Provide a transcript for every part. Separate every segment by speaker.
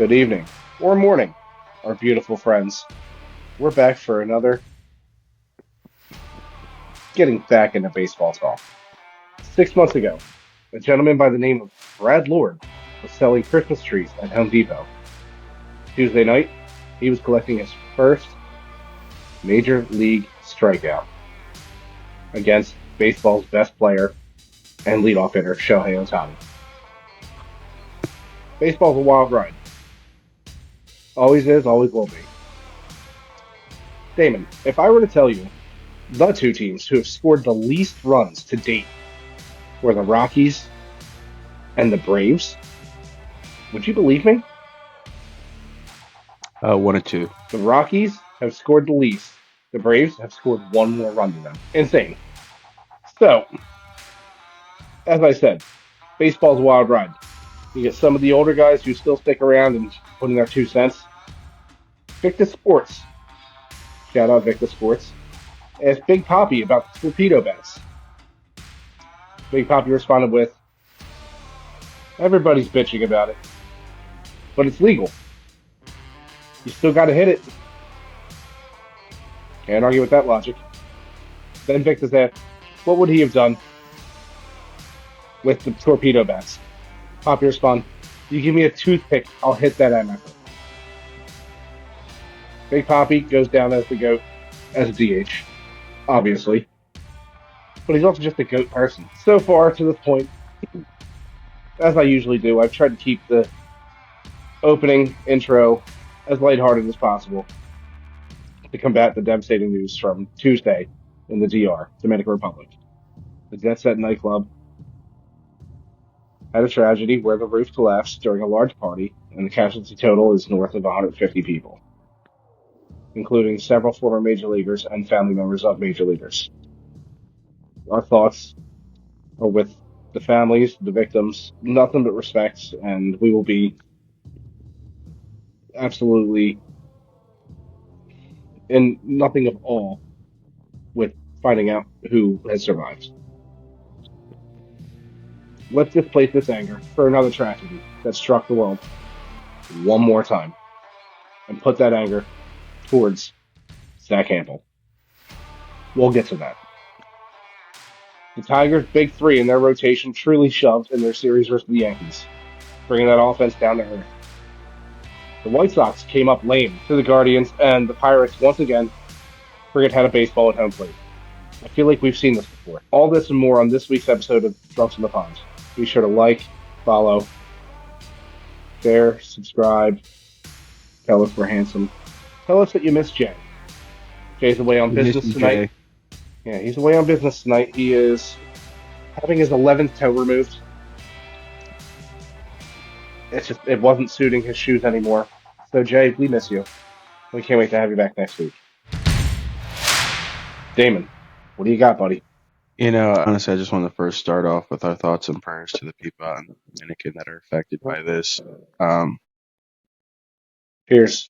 Speaker 1: Good evening or morning, our beautiful friends. We're back for another getting back into baseball talk. 6 months ago, a gentleman by the name of Brad Lord was selling Christmas trees at Home Depot. Tuesday night, he was collecting his first major league strikeout against baseball's best player and leadoff hitter, Shohei Ohtani. Baseball's a wild ride. Always is, always will be. Damon, if I were to tell you the two teams who have scored the least runs to date were the Rockies and the Braves, would you believe me?
Speaker 2: One or two.
Speaker 1: The Rockies have scored the least. The Braves have scored one more run than them. Insane. So, as I said, baseball's a wild ride. You get some of the older guys who still stick around and put in their 2 cents. Victus Sports, shout out Victus Sports, asked Big Poppy about the torpedo bets. Big Poppy responded with, everybody's bitching about it, but it's legal. You still got to hit it. Can't argue with that logic. Then Victus asked, what would he have done with the torpedo bats? Poppy responded, you give me a toothpick, I'll hit that MF. Big Poppy goes down as the GOAT, as a DH, obviously. But he's also just a GOAT person. So far, to this point, as I usually do, I've tried to keep the opening intro as lighthearted as possible to combat the devastating news from Tuesday in the DR, Dominican Republic. The Jet Set nightclub had a tragedy where the roof collapsed during a large party, and the casualty total is north of 150 people, including several former major leaguers and family members of major leaguers. Our thoughts are with the families, the victims, nothing but respect, and we will be absolutely in nothing of awe with finding out who has survived. Let's displace this anger for another tragedy that struck the world one more time and put that anger towards Zack Hample. We'll get to that. The Tigers' big three in their rotation truly shoved in their series versus the Yankees, bringing that offense down to earth. The White Sox came up lame to the Guardians, and the Pirates once again forget how to baseball at home plate. I feel like we've seen this before. All this and more on this week's episode of Drunks in the Pond. Be sure to like, follow, share, subscribe. Tell us we're handsome. Tell us that you miss Jay. Jay's away on
Speaker 2: We miss
Speaker 1: business
Speaker 2: you,
Speaker 1: tonight.
Speaker 2: Jay.
Speaker 1: Yeah, he's away on business tonight. He is having his 11th toe removed. It wasn't suiting his shoes anymore. So Jay, we miss you. We can't wait to have you back next week. Damon, what do you got, buddy?
Speaker 2: Honestly, I just want to first start off with our thoughts and prayers to the people out in Dominican that are affected by this. Um,
Speaker 1: Cheers.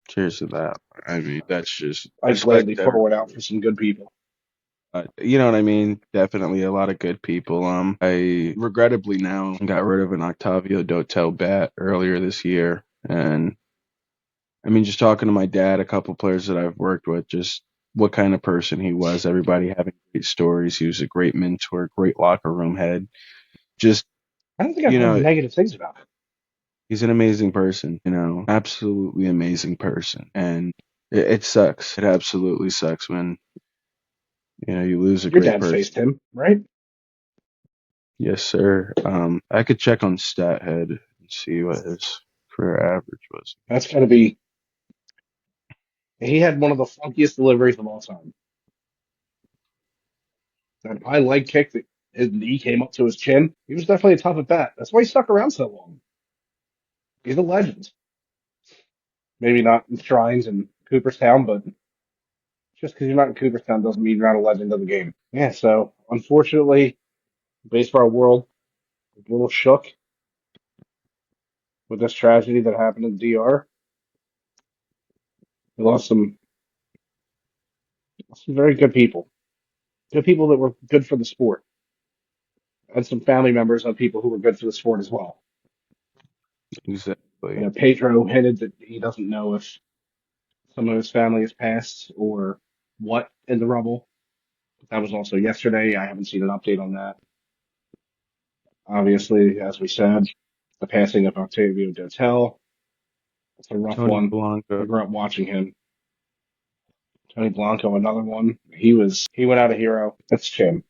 Speaker 2: Cheers to that. I mean, that's just
Speaker 1: I
Speaker 2: respect
Speaker 1: gladly
Speaker 2: to
Speaker 1: pour
Speaker 2: every.
Speaker 1: one out for some good people.
Speaker 2: You know what I mean? Definitely a lot of good people. I regrettably now got rid of an Octavio Dotel bat earlier this year, and I mean, just talking to my dad, a couple players that I've worked with, just what kind of person he was. Everybody having great stories. He was a great mentor, great locker room head. Just,
Speaker 1: I don't think I've
Speaker 2: you
Speaker 1: heard
Speaker 2: know,
Speaker 1: negative things about it.
Speaker 2: he's an amazing person, absolutely amazing person. And it sucks. It absolutely sucks when, you lose a
Speaker 1: Your
Speaker 2: great
Speaker 1: dad
Speaker 2: person.
Speaker 1: faced him, right?
Speaker 2: Yes, sir. I could check on StatHead and see what his career average was.
Speaker 1: That's got to be. He had one of the funkiest deliveries of all time. That high leg kick that his knee came up to his chin. He was definitely a tough at bat. That's why he stuck around so long. He's a legend. Maybe not in shrines in Cooperstown, but just because you're not in Cooperstown doesn't mean you're not a legend of the game. Yeah, so unfortunately, the baseball world is a little shook with this tragedy that happened in the DR. We lost some very good people that were good for the sport, and some family members of people who were good for the sport as well.
Speaker 2: Exactly. exactly.
Speaker 1: Pedro hinted that he doesn't know if some of his family has passed or what in the rubble. That was also yesterday. I haven't seen an update on that. Obviously, as we said, the passing of Octavio Dotel. It's a rough
Speaker 2: Tony
Speaker 1: one. I
Speaker 2: Blanco.
Speaker 1: grew up watching him. Tony Blanco, another one. He went out a hero. That's Jim.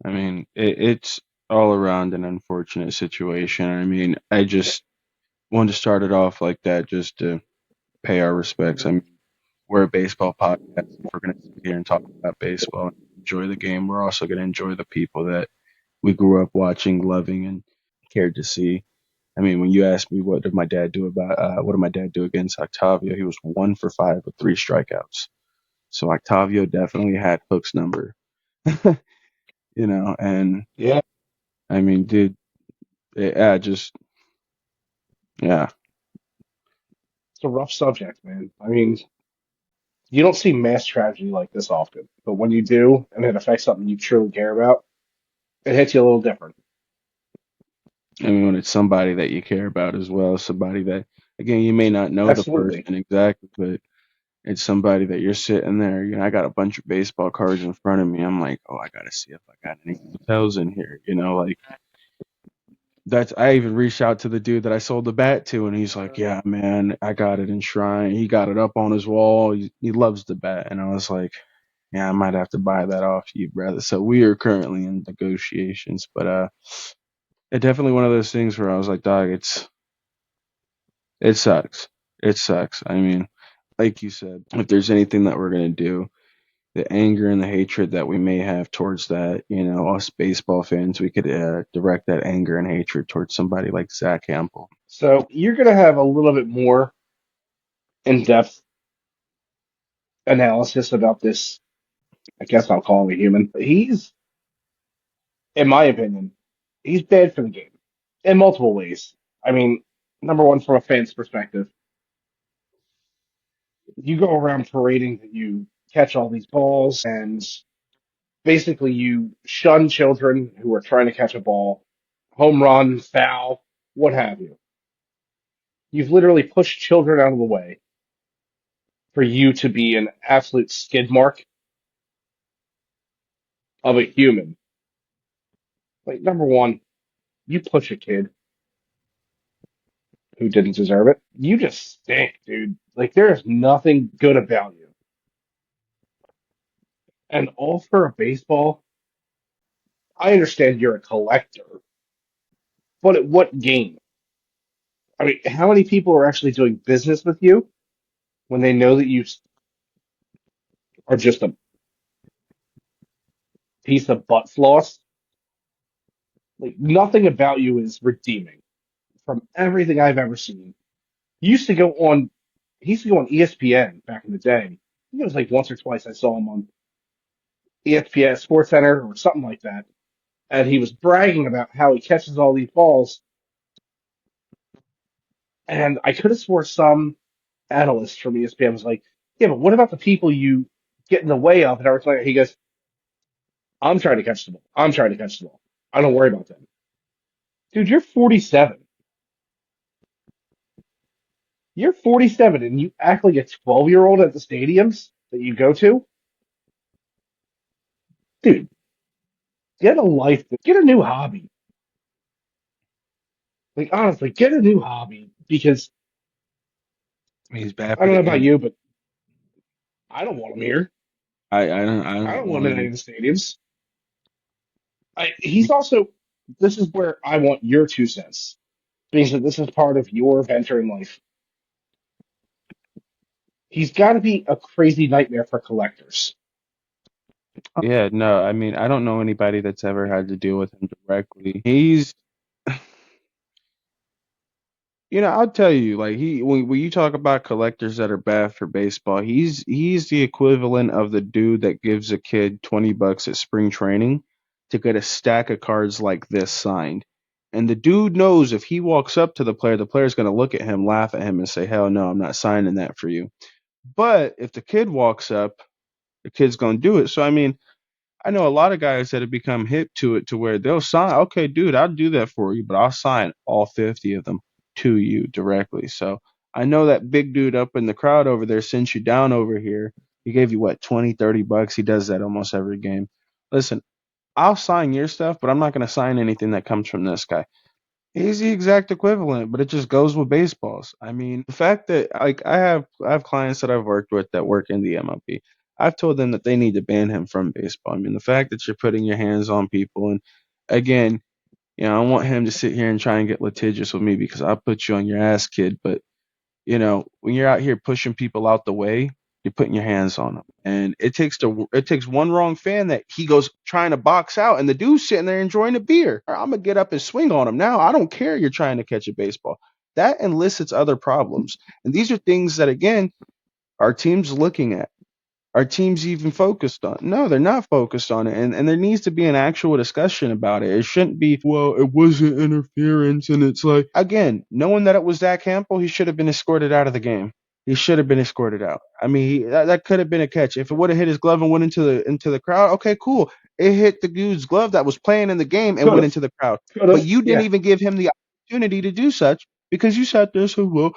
Speaker 2: I mean, it's all around an unfortunate situation. I mean, I just wanted to start it off like that just to pay our respects. I mean, we're a baseball podcast. If we're going to sit here and talk about baseball and enjoy the game, we're also going to enjoy the people that we grew up watching, loving, and cared to see. I mean, when you asked me what did my dad do against Octavio, he was 1 for 5 with 3 strikeouts. So Octavio definitely had Hook's number, and
Speaker 1: Yeah,
Speaker 2: I mean, dude, yeah, just yeah,
Speaker 1: it's a rough subject, man. I mean, you don't see mass tragedy like this often, but when you do, and it affects something you truly care about, it hits you a little different.
Speaker 2: I mean, when it's somebody that you care about as well, somebody that, again, you may not know the
Speaker 1: Absolutely.
Speaker 2: person exactly, but it's somebody that you're sitting there. I got a bunch of baseball cards in front of me. I'm like, oh, I gotta see if I got any hotels in here. Like that's. I even reached out to the dude that I sold the bat to, and he's like, yeah, man, I got it enshrined. He got it up on his wall. He loves the bat, and I was like, yeah, I might have to buy that off you, brother. So we are currently in negotiations, but it's definitely one of those things where I was like, dog, it sucks. It sucks. I mean, like you said, if there's anything that we're gonna do, the anger and the hatred that we may have towards that, us baseball fans, we could direct that anger and hatred towards somebody like Zack Hample.
Speaker 1: So you're going to have a little bit more in-depth analysis about this. I guess I'll call him a human. In my opinion, he's bad for the game in multiple ways. I mean, number one, from a fan's perspective, you go around parading that you catch all these balls and basically you shun children who are trying to catch a ball, home run, foul, what have you. You've literally pushed children out of the way for you to be an absolute skid mark of a human. Like, number one, you push a kid who didn't deserve it. You just stink, dude. Like, there's nothing good about you. And all for a baseball, I understand you're a collector, but at what game? I mean, how many people are actually doing business with you when they know that you are just a piece of butt floss? Like, nothing about you is redeeming from everything I've ever seen. He used to go on, he used to go on ESPN back in the day. I think it was like once or twice I saw him on ESPN Sports Center or something like that. And he was bragging about how he catches all these balls. And I could have swore some analyst from ESPN was like, yeah, but what about the people you get in the way of? And everything? He goes, I'm trying to catch the ball. I'm trying to catch the ball. I don't worry about them. Dude, you're 47. You're 47 and you act like a 12-year-old at the stadiums that you go to? Dude, get a life. Get a new hobby. Like, honestly, get a new hobby because
Speaker 2: He's bad
Speaker 1: I
Speaker 2: for
Speaker 1: don't
Speaker 2: the
Speaker 1: know about
Speaker 2: game.
Speaker 1: you, but I don't want him here.
Speaker 2: I
Speaker 1: I
Speaker 2: don't
Speaker 1: don't want
Speaker 2: want
Speaker 1: him in any
Speaker 2: him.
Speaker 1: of the stadiums. He's also, this is where I want your 2 cents because this is part of your venture in life. He's got to be a crazy nightmare for collectors.
Speaker 2: Yeah, no, I mean, I don't know anybody that's ever had to deal with him directly. He's I'll tell you, like when you talk about collectors that are bad for baseball, he's the equivalent of the dude that gives a kid $20 at spring training to get a stack of cards like this signed. And the dude knows if he walks up to the player's gonna look at him, laugh at him, and say, hell no, I'm not signing that for you. But if the kid walks up, the kid's gonna do it. So I mean, I know a lot of guys that have become hip to it to where they'll sign, okay, dude, I'll do that for you, but I'll sign all 50 of them. to you directly. So I know that big dude up in the crowd over there sent you down over here. He gave you what, 20, $30? He does that almost every game. Listen, I'll sign your stuff, but I'm not going to sign anything that comes from this guy. He's the exact equivalent, but it just goes with baseballs. I mean, the fact that like I have clients that I've worked with that work in the MLB. I've told them that they need to ban him from baseball. I mean, the fact that you're putting your hands on people, and again, I don't want him to sit here and try and get litigious with me because I'll put you on your ass, kid. But when you're out here pushing people out the way, you're putting your hands on them, and it takes one wrong fan that he goes trying to box out, and the dude's sitting there enjoying a beer. I'm gonna get up and swing on him now. I don't care you're trying to catch a baseball. That elicits other problems, and these are things that again our team's looking at. Our team's even focused on. No, they're not focused on it, and there needs to be an actual discussion about it. It shouldn't be, well, it wasn't interference, and it's like, again, knowing that it was Zack Hample, he should have been escorted out of the game. He should have been escorted out. I mean, that could have been a catch. If it would have hit his glove and went into the crowd, okay, cool. It hit the dude's glove that was playing in the game and went into the crowd. But you didn't even give him the opportunity to do such because you sat there and said, well,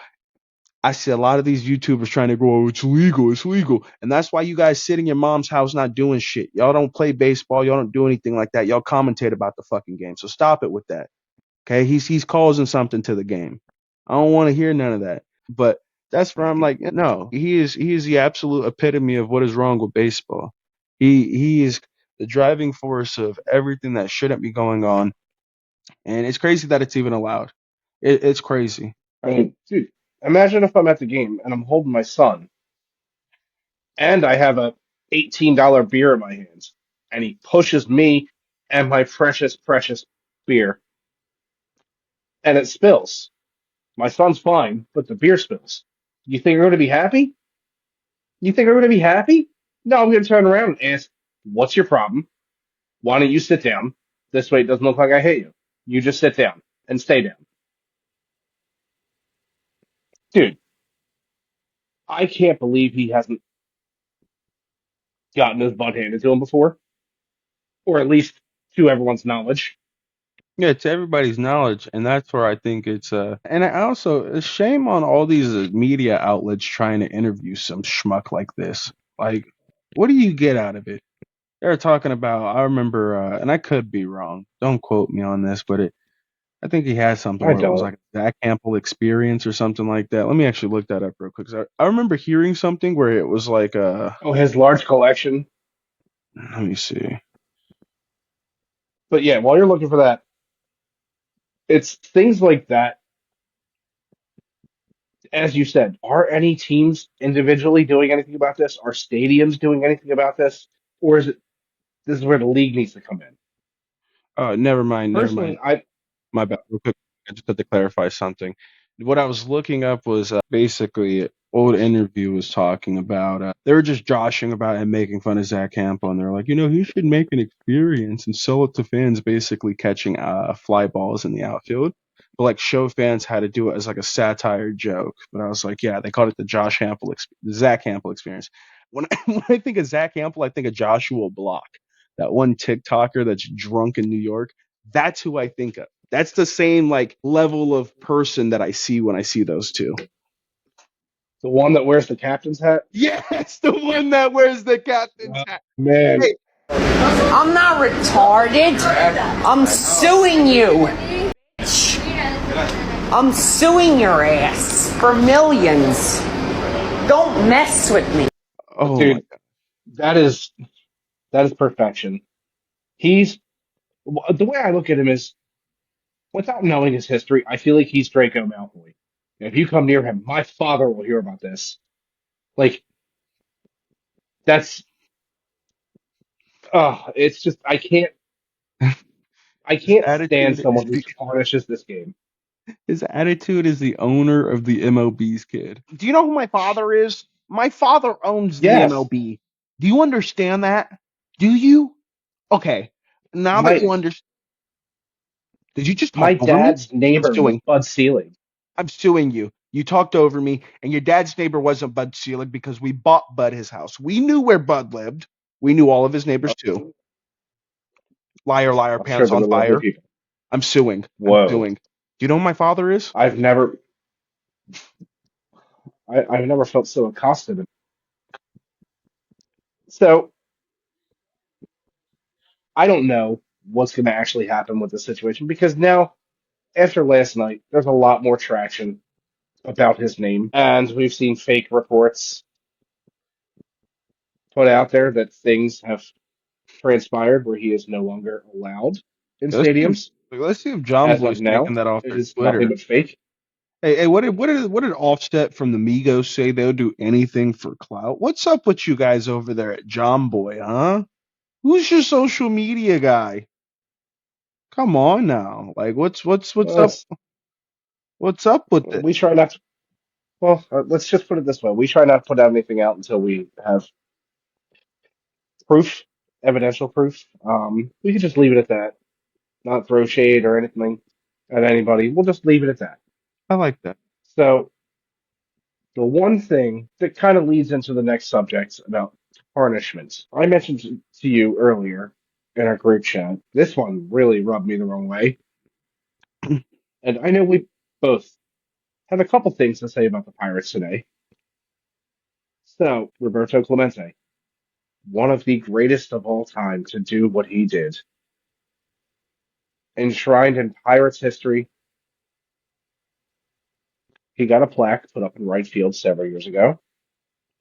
Speaker 2: I see a lot of these YouTubers trying to go, oh, it's legal, it's legal. And that's why you guys sit in your mom's house not doing shit. Y'all don't play baseball. Y'all don't do anything like that. Y'all commentate about the fucking game. So stop it with that. Okay? He's causing something to the game. I don't want to hear none of that. But that's where I'm like, no, he is the absolute epitome of what is wrong with baseball. He is the driving force of everything that shouldn't be going on. And it's crazy that it's even allowed. It's crazy.
Speaker 1: I mean, dude, imagine if I'm at the game and I'm holding my son and I have a $18 beer in my hands and he pushes me and my precious, precious beer and it spills. My son's fine, but the beer spills. You think I'm going to be happy? You think I'm going to be happy? No, I'm going to turn around and ask, what's your problem? Why don't you sit down? This way it doesn't look like I hate you. You just sit down and stay down. Dude, I can't believe he hasn't gotten his butt handed to him before, or at least to everyone's knowledge.
Speaker 2: Yeah, to everybody's knowledge, and that's where I think and I also shame on all these media outlets trying to interview some schmuck like this. Like, what do you get out of it? They're talking about. I remember, and I could be wrong. Don't quote me on this, but I think he had something
Speaker 1: I
Speaker 2: where it was
Speaker 1: don't.
Speaker 2: like a Zack Hample experience or something like that. Let me actually look that up real quick. 'Cause I remember hearing something where it was like,
Speaker 1: Oh, his large collection.
Speaker 2: let me see.
Speaker 1: But yeah, while you're looking for that, it's things like that. As you said, are any teams individually doing anything about this? Are stadiums doing anything about this? Or is it this is where the league needs to come in?
Speaker 2: Oh, never mind, never mind.
Speaker 1: Personally, I
Speaker 2: My bad. Real quick, I just had to clarify something. What I was looking up was basically an old interview was talking about. They were just joshing about and making fun of Zack Hample, and they're like, he should make an experience and sell it to fans, basically catching fly balls in the outfield. But like show fans how to do it as like a satire joke. But I was like, yeah, they called it the Zack Hample experience. When I think of Zack Hample, I think of Joshua Block, that one TikToker that's drunk in New York. That's who I think of. That's the same like level of person that I see when I see those two.
Speaker 1: the one that wears the captain's hat.
Speaker 2: Yes, the one that wears the captain's hat.
Speaker 1: Man,
Speaker 2: Hey,
Speaker 3: I'm not retarded. I'm suing you. I'm suing your ass for millions. Don't mess with me.
Speaker 2: oh my
Speaker 1: dude, that is perfection. He's the way I look at him is without knowing his history, I feel like he's Draco Malfoy. If you come near him, my father will hear about this. Like that's it's just I
Speaker 2: his
Speaker 1: can't stand
Speaker 2: attitude is
Speaker 1: someone who tarnishes this game.
Speaker 2: his attitude is the owner of the MLB's kid. Do you know who my father is? My father owns the
Speaker 1: Yes,
Speaker 2: MLB. Do you understand that? Do you? Okay. Now that
Speaker 1: my
Speaker 2: you understand, did you just
Speaker 1: my
Speaker 2: talk over me?
Speaker 1: dad's
Speaker 2: I'm
Speaker 1: neighbor was
Speaker 2: suing.
Speaker 1: Bud Selig.
Speaker 2: I'm suing you. You talked over me, and your dad's neighbor wasn't Bud Selig because we bought Bud his house. We knew where Bud lived. We knew all of his neighbors too. Liar, liar,
Speaker 1: I'm sure
Speaker 2: pants
Speaker 1: they
Speaker 2: on
Speaker 1: were lovely
Speaker 2: fire.
Speaker 1: people.
Speaker 2: I'm suing. I'm
Speaker 1: Whoa.
Speaker 2: suing. Do you know who my father is?
Speaker 1: I've never I've never felt so accosted. So I don't know what's going to actually happen with the situation because now, after last night, there's a lot more traction about his name, and we've seen fake reports put out there that things have transpired where he is no longer allowed in
Speaker 2: Let's see if,
Speaker 1: stadiums.
Speaker 2: let's see if John
Speaker 1: As of
Speaker 2: Boy's taking
Speaker 1: now,
Speaker 2: that off
Speaker 1: it
Speaker 2: their
Speaker 1: is nothing
Speaker 2: Twitter.
Speaker 1: but fake.
Speaker 2: Hey, what did Offset from the Migos say? They'll do anything for clout. What's up with you guys over there at John Boy, huh? Who's your social media guy? Come on now. Like what's
Speaker 1: Well,
Speaker 2: up? What's up with it?
Speaker 1: we try not to. Well, let's just put it this way: we try not to put anything out until we have proof, evidential proof. We can just leave it at that, not throw shade or anything at anybody. We'll just leave it at that.
Speaker 2: I like that.
Speaker 1: So the one thing that kind of leads into the next subject about punishment, I mentioned to you earlier in our group chat. This one really rubbed me the wrong way, and I know we both have a couple things to say about the Pirates today. So Roberto Clemente, one of the greatest of all time to do what he did, enshrined in Pirates history. He got a plaque put up in right field several years ago,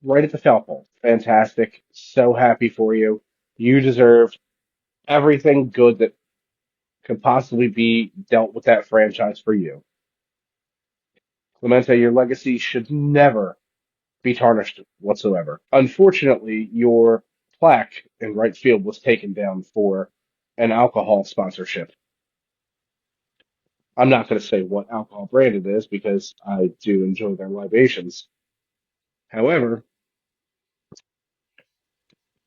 Speaker 1: right at the foul pole. Fantastic. So happy for you. You deserve everything good that could possibly be dealt with that franchise for you. Clemente, your legacy should never be tarnished whatsoever. Unfortunately, your plaque in right field was taken down for an alcohol sponsorship. I'm not going to say what alcohol brand it is because I do enjoy their libations. However,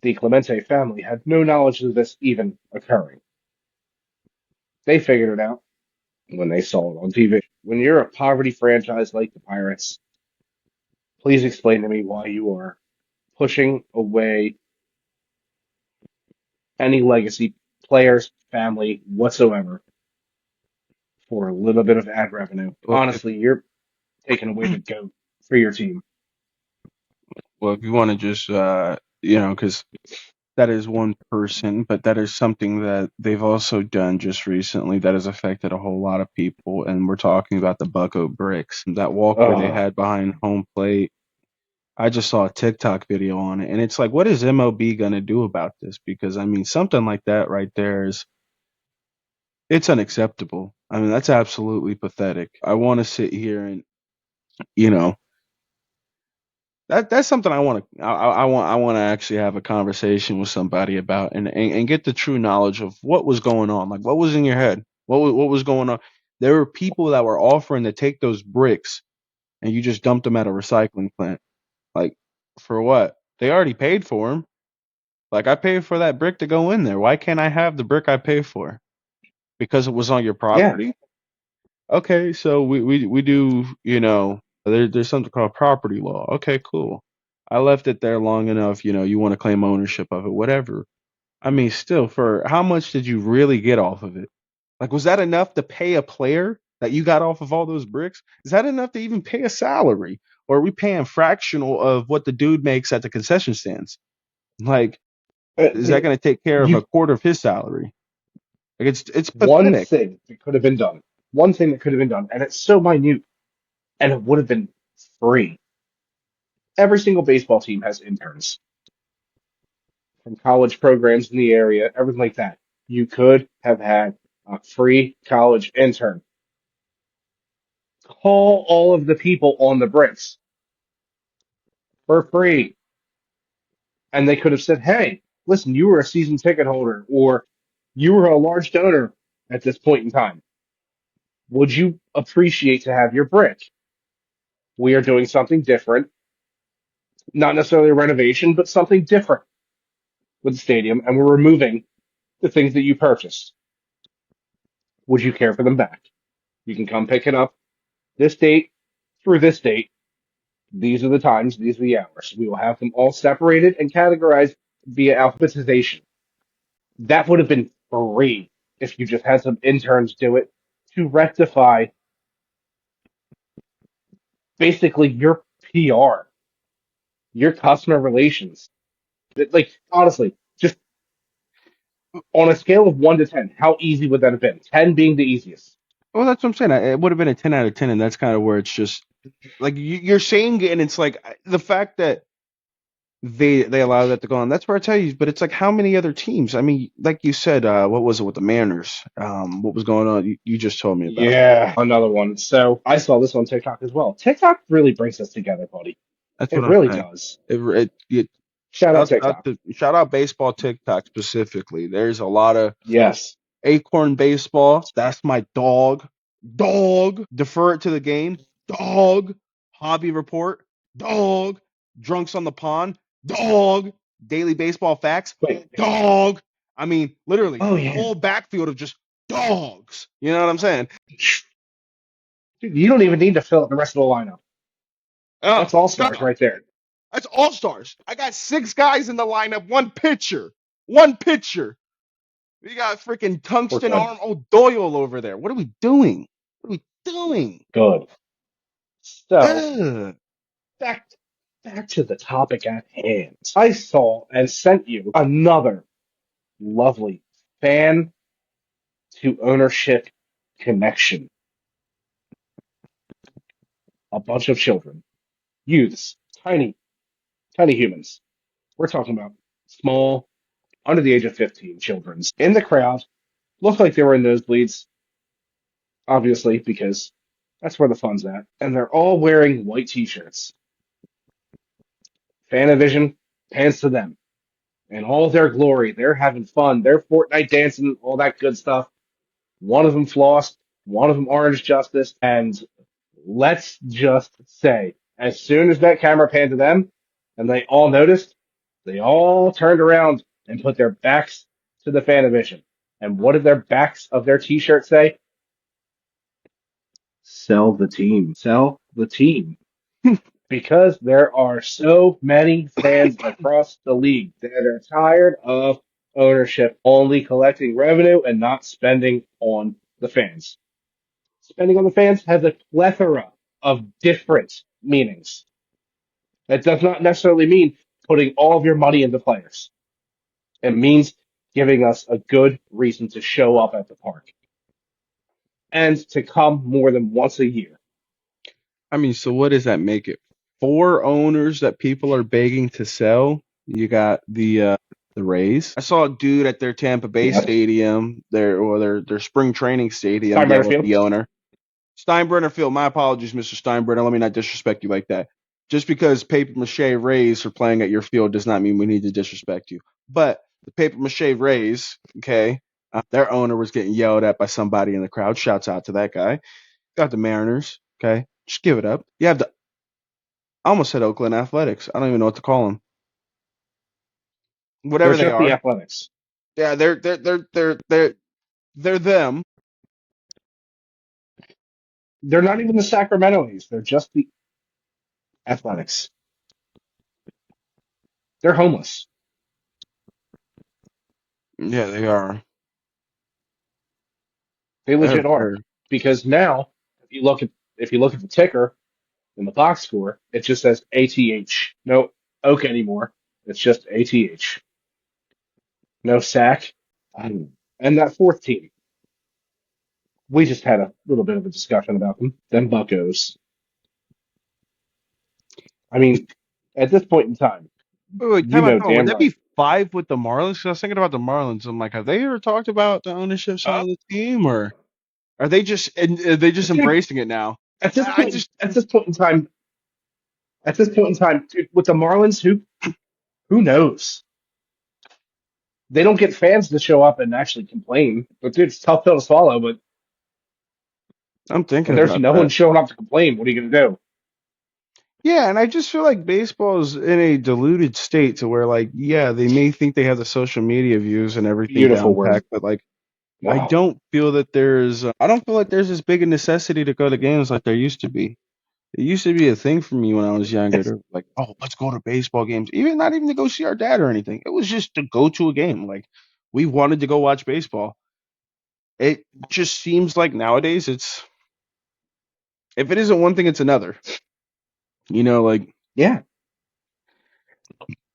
Speaker 1: the Clemente family had no knowledge of this even occurring. They figured it out when they saw it on TV. When you're a poverty franchise like the Pirates, please explain to me why you are pushing away any legacy players, family, whatsoever for a little bit of ad revenue.
Speaker 2: Well,
Speaker 1: Honestly, you're taking away the GOAT for your team.
Speaker 2: if you want to just because that is one person, but that is something that they've also done just recently that has affected a whole lot of people. And we're talking about the Bucko Bricks, that walkway they
Speaker 1: Oh,
Speaker 2: had behind home plate. I just saw a TikTok video on it, and it's like, what is MLB gonna do about this? Because I mean, something like that right there it's unacceptable. I mean, that's absolutely pathetic. I want to sit here and you know that's something I want to actually have a conversation with somebody about and get the true knowledge of what was going on. Like, what was in your head? What was going on? There were people that were offering to take those bricks and you just dumped them at a recycling plant. Like, for what? They already paid for them. Like, I paid for that brick to go in there. Why can't I have the brick I paid for? Because it was on your
Speaker 1: yeah.
Speaker 2: property? Okay, so we do, there's something called property law. Okay, cool. I left it there long enough, you want to claim ownership of it, whatever. I mean, still, for how much did you really get off of it? Like, was that enough to pay a player that you got off of all those bricks? Is that enough to even pay a salary? Or are we paying fractional of what the dude makes at the concession stands? Like, is that going to take care of a
Speaker 1: You
Speaker 2: quarter of his salary? Like, it's
Speaker 1: one
Speaker 2: pathetic.
Speaker 1: thing that could have been done. One thing that could have been done, and it's so minute, and it would have been free. Every single baseball team has interns from college programs in the area, everything like that. You could have had a free college intern call all of the people on the bricks for free. And they could have said, hey, listen, you were a season ticket holder or you were a large donor at this point in time. Would you appreciate to have your brick? We are doing something different, not necessarily a renovation, but something different with the stadium, and we're removing the things that you purchased. Would you care for them back? You can come pick it up this date through this date. These are the times, these are the hours. We will have them all separated and categorized via alphabetization. That would have been free if you just had some interns do it to rectify basically your PR, your customer relations. Like, honestly, just on a scale of 1 to 10, how easy would that have been? 10 being the easiest.
Speaker 2: Well, that's what I'm saying. It would have been a 10 out of 10, and that's kind of where it's just like you're saying it, and it's like the fact that they allow that to go on. That's where I tell you. But it's like how many other teams? I mean, like you said, what was it with the Mariners? What was going on? You just told me about.
Speaker 1: Yeah, another one. So I saw this on TikTok as well. TikTok really brings us together, buddy.
Speaker 2: That's
Speaker 1: It
Speaker 2: what I'm
Speaker 1: really
Speaker 2: saying.
Speaker 1: does.
Speaker 2: It
Speaker 1: Shout out TikTok.
Speaker 2: shout out baseball TikTok specifically. There's a lot of
Speaker 1: Yes.
Speaker 2: Acorn baseball. That's my dog. Dog. Defer it to the game. Dog. Hobby report. Dog. Drunks on the pond. Dog. Daily baseball facts.
Speaker 1: Wait.
Speaker 2: Dog. I mean, literally,
Speaker 1: Oh, yeah.
Speaker 2: whole backfield of just dogs. You know what I'm saying?
Speaker 1: Dude, you don't even need to fill out the rest of the lineup.
Speaker 2: Oh,
Speaker 1: That's all
Speaker 2: shut
Speaker 1: stars
Speaker 2: up.
Speaker 1: right there.
Speaker 2: That's all stars. I got 6 guys in the lineup. One pitcher. One pitcher. We got freaking
Speaker 1: We're
Speaker 2: tungsten
Speaker 1: good.
Speaker 2: arm O'Doyle over there. What are we doing? What are we doing?
Speaker 1: Good. So
Speaker 2: Ugh.
Speaker 1: back to the topic at hand. I saw and sent you another lovely fan to ownership connection. A bunch of children, youths, tiny humans. We're talking about small, under the age of 15 children in the crowd. Looked like they were in nosebleeds, obviously, because that's where the fun's at. And they're all wearing white t-shirts. Fanavision, hands to them. In all their glory, they're having fun. They're Fortnite dancing, all that good stuff. One of them flossed, one of them orange justice, and let's just say, as soon as that camera panned to them, and they all noticed, they all turned around and put their backs to the Fanavision. And what did their backs of their t-shirt say? Sell the team. Sell the team. Because there are so many fans across the league that are tired of ownership only collecting revenue and not spending on the fans. Spending on the fans has a plethora of different meanings. That does not necessarily mean putting all of your money into players. It means giving us a good reason to show up at the park and to come more than once a year.
Speaker 2: I mean, so what does that make it? 4 owners that people are begging to sell. You got the Rays. I saw a dude at their Tampa Bay
Speaker 1: Yes.
Speaker 2: stadium, their spring training stadium,
Speaker 1: Steinbrenner
Speaker 2: yell at
Speaker 1: Field.
Speaker 2: the owner. Steinbrenner Field. My apologies, Mr. Steinbrenner. Let me not disrespect you like that. Just because paper mache Rays are playing at your field does not mean we need to disrespect you. But the paper mache Rays, okay, their owner was getting yelled at by somebody in the crowd. Shouts out to that guy. Got the Mariners, okay, just give it up. You have I almost said Oakland Athletics. I don't even know what to call them.
Speaker 1: They're
Speaker 2: Whatever they
Speaker 1: just the
Speaker 2: are.
Speaker 1: Athletics.
Speaker 2: Yeah, they're them.
Speaker 1: They're not even the Sacramento's. They're just the Athletics. They're homeless.
Speaker 2: Yeah, they are.
Speaker 1: They legit are.
Speaker 2: They're
Speaker 1: Because now, if you look at the ticker in the box score, it just says ATH. No Oak anymore. It's just ATH. No sack. And that fourth team, we just had a little bit of a discussion about them. Them Buccos. I mean, at this point in time,
Speaker 2: wait,
Speaker 1: you
Speaker 2: time out.
Speaker 1: know
Speaker 2: Come on. Would
Speaker 1: damn
Speaker 2: that be
Speaker 1: right.
Speaker 2: 5 with the Marlins? 'Cause I was thinking about the Marlins. I'm like, have they ever talked about the ownership side
Speaker 1: Uh,
Speaker 2: of the team, or are they just
Speaker 1: dude,
Speaker 2: embracing it now?
Speaker 1: at this
Speaker 2: I
Speaker 1: point,
Speaker 2: just
Speaker 1: dude, with the Marlins, who knows? They don't get fans to show up and actually complain. But dude, it's a tough pill to swallow. But
Speaker 2: I'm
Speaker 1: when
Speaker 2: thinking
Speaker 1: there's
Speaker 2: about
Speaker 1: no one
Speaker 2: that.
Speaker 1: showing up to complain, what are you gonna do?
Speaker 2: Yeah, and I just feel like baseball is in a diluted state to where, like, yeah, they may think they have the social media views and everything
Speaker 1: Beautiful
Speaker 2: down
Speaker 1: word.
Speaker 2: packed, but like, I
Speaker 1: Wow.
Speaker 2: don't feel that I don't feel like there's as big a necessity to go to games like there used to be. It used to be a thing for me when I was younger.
Speaker 1: It's
Speaker 2: To like, oh, let's go to baseball games. Even not even to go see our dad or anything. It was just to go to a game. Like, we wanted to go watch baseball. It just seems like nowadays it's if it isn't one thing, it's another. Like,
Speaker 1: Yeah.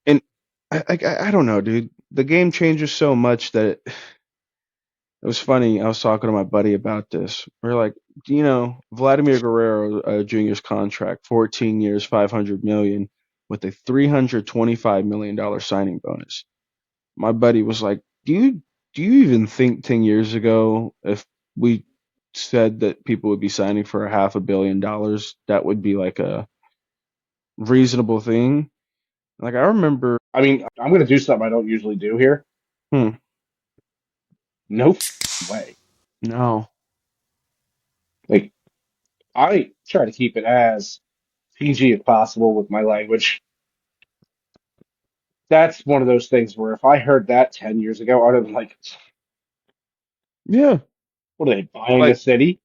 Speaker 2: and I don't know, dude. The game changes so much that it was funny. I was talking to my buddy about this. We're like, Vladimir Guerrero Jr.'s contract, 14 years, 500 million, with a $325 million signing bonus. My buddy was like, do you even think 10 years ago, if we said that people would be signing for a $500 million, that would be like a reasonable thing? Like, I remember.
Speaker 1: I mean, I'm going to do something I don't usually do here.
Speaker 2: Hmm.
Speaker 1: No way.
Speaker 2: No.
Speaker 1: Like, I try to keep it as PG as possible with my language. That's one of those things where if I heard that 10 years ago, I'd have been like,
Speaker 2: Yeah.
Speaker 1: what are they buying the
Speaker 2: Like
Speaker 1: city?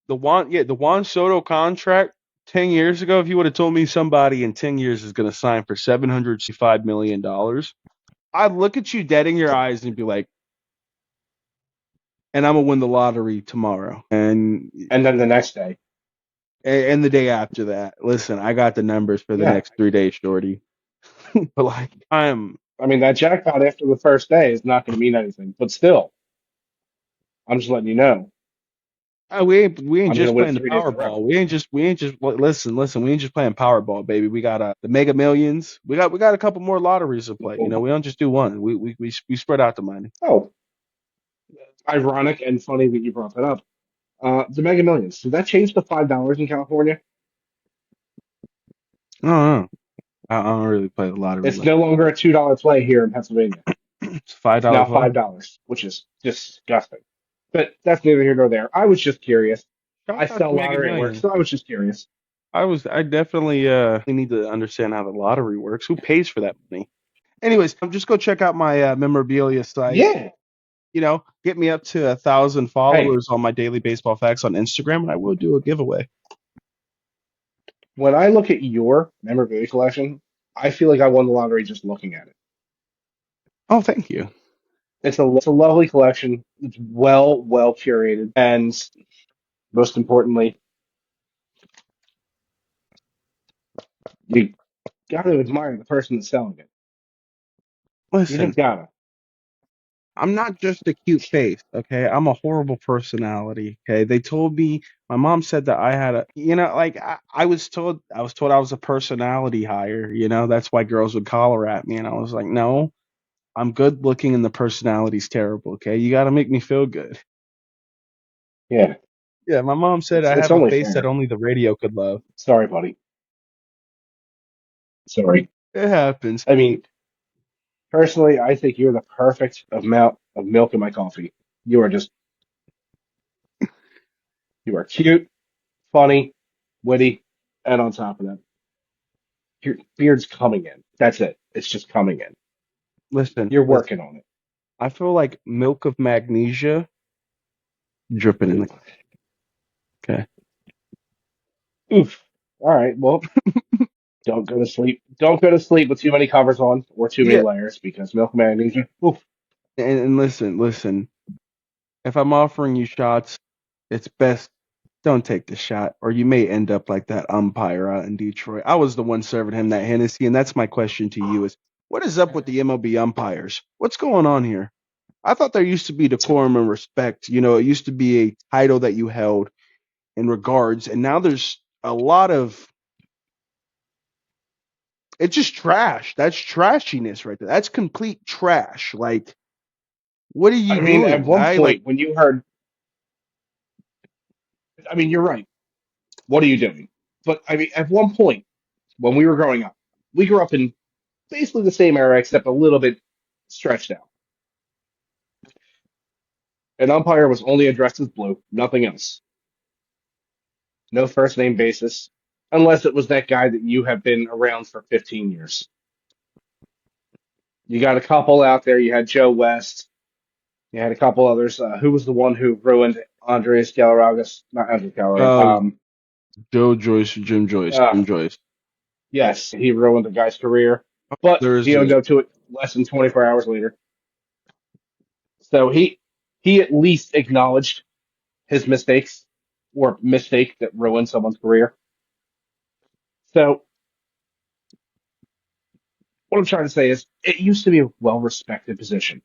Speaker 2: the Juan Soto contract 10 years ago, if you would have told me somebody in 10 years is going to sign for $765 million, I'd look at you dead in your eyes and be like, and I'm going to win the lottery tomorrow.
Speaker 1: And then the next day,
Speaker 2: And the day after that. Listen, I got the numbers for the
Speaker 1: yeah.
Speaker 2: next 3 days, shorty. But like,
Speaker 1: I mean, that jackpot after the first day is not going to mean anything. But still, I'm just letting you know,
Speaker 2: we ain't
Speaker 1: I'm going to
Speaker 2: just
Speaker 1: win
Speaker 2: playing the
Speaker 1: 3 days in a row.
Speaker 2: Powerball. We ain't just listen. We ain't just playing Powerball, baby. We got the Mega Millions. We got a couple more lotteries to play. We don't just do one. We spread out the money.
Speaker 1: Oh, ironic and funny that you brought that up. The Mega Millions. Did that change to $5 in California?
Speaker 2: I don't know. I don't really play the lottery
Speaker 1: It's
Speaker 2: like
Speaker 1: no longer a $2 play here in Pennsylvania.
Speaker 2: it's five
Speaker 1: It's
Speaker 2: dollar
Speaker 1: now
Speaker 2: play.
Speaker 1: $5, which is disgusting. But that's neither here nor there. I was just curious. I
Speaker 2: Shout out
Speaker 1: sell
Speaker 2: to Mega
Speaker 1: lottery at work,
Speaker 2: Millions.
Speaker 1: so I was just curious.
Speaker 2: I definitely need to understand how the lottery works. Who pays for that money? Anyways, just go check out my memorabilia site.
Speaker 1: Yeah.
Speaker 2: Get me up to 1,000
Speaker 1: Hey,
Speaker 2: followers on my Daily Baseball Facts on Instagram, and I will do a giveaway.
Speaker 1: when I look at your memorabilia collection, I feel like I won the lottery just looking at it.
Speaker 2: Oh, thank you.
Speaker 1: It's a lovely collection. It's well curated, and most importantly, you got to admire the person that's selling it. You
Speaker 2: Listen,
Speaker 1: just gotta.
Speaker 2: I'm not just a cute face, okay? I'm a horrible personality, okay? They told me, my mom said that I had I was told I was a personality hire, that's why girls would holler at me, and I was like, no, I'm good looking and the personality's terrible, okay? You got to make me feel good.
Speaker 1: Yeah,
Speaker 2: Yeah, my mom said I
Speaker 1: it's
Speaker 2: have a
Speaker 1: only
Speaker 2: face that
Speaker 1: fair.
Speaker 2: only the radio could love.
Speaker 1: Sorry, buddy. Sorry.
Speaker 2: It happens.
Speaker 1: I mean, personally, I think you're the perfect amount of milk in my coffee. You are just, you are cute, funny, witty, and on top of that, your beard's coming in. That's it. It's just coming in.
Speaker 2: Listen,
Speaker 1: You're
Speaker 2: listen.
Speaker 1: working on it.
Speaker 2: I feel like milk of magnesia dripping in
Speaker 1: Ooh.
Speaker 2: the. Okay.
Speaker 1: Oof. All right. Well, don't go to sleep. Don't go to sleep with too many covers on or too many
Speaker 2: Yeah,
Speaker 1: layers because milk magnesia. Oof.
Speaker 2: and listen. If I'm offering you shots, it's best don't take the shot, or you may end up like that umpire out in Detroit. I was the one serving him that Hennessy, and that's my question to you: is what is up with the MLB umpires? What's going on here? I thought there used to be decorum and respect. It used to be a title that you held in regards, and now there's a lot of it's just trash. That's trashiness right there. That's complete trash. Like, what are you
Speaker 1: I mean, at
Speaker 2: doing,
Speaker 1: one
Speaker 2: guy? Like,
Speaker 1: point when you heard, I mean, you're right. What are you doing? But I mean, at one point when we were growing up, we grew up in basically the same era except a little bit stretched out. An umpire was only addressed as blue, nothing else. No first name basis, unless it was that guy that you have been around for 15 years. You got a couple out there. You had Joe West. You had a couple others. Who was the one who ruined Andres Galarragas? Not Andres Galarragas.
Speaker 2: uh, Joe Joyce, Jim Joyce, Jim Joyce.
Speaker 1: Yes, he ruined the guy's career, but
Speaker 2: There is
Speaker 1: he owned
Speaker 2: this.
Speaker 1: up to it less than 24 hours later. So he at least acknowledged his mistakes or mistake that ruined someone's career. So what I'm trying to say is it used to be a well-respected position.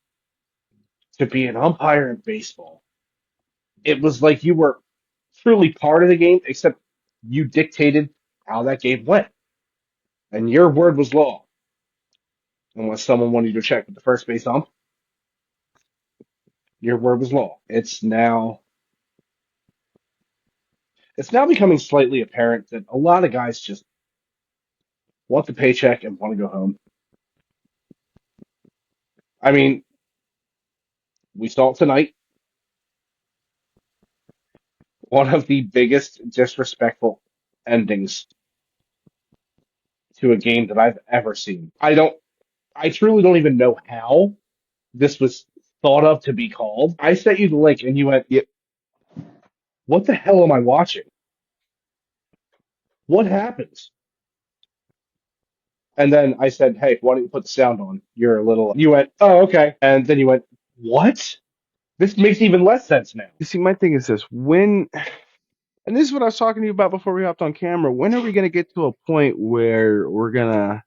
Speaker 1: To be an umpire in baseball, it was like you were truly part of the game, except you dictated how that game went, and your word was law. Unless someone wanted you to check with the first base ump, your word was law. It's now becoming slightly apparent that a lot of guys just want the paycheck and want to go home. I mean, we saw it tonight. One of the biggest disrespectful endings to a game that I've ever seen. I truly don't even know how this was thought of to be called. I sent you the link and you went, "Yep, what the hell am I watching? What happens?" And then I said, "Hey, why don't you put the sound on? You went, "Oh, okay." And then you went, "What? This makes even less sense now."
Speaker 2: You see, my thing is this: and this is what I was talking to you about before we hopped on camera. When are we gonna get to a point where when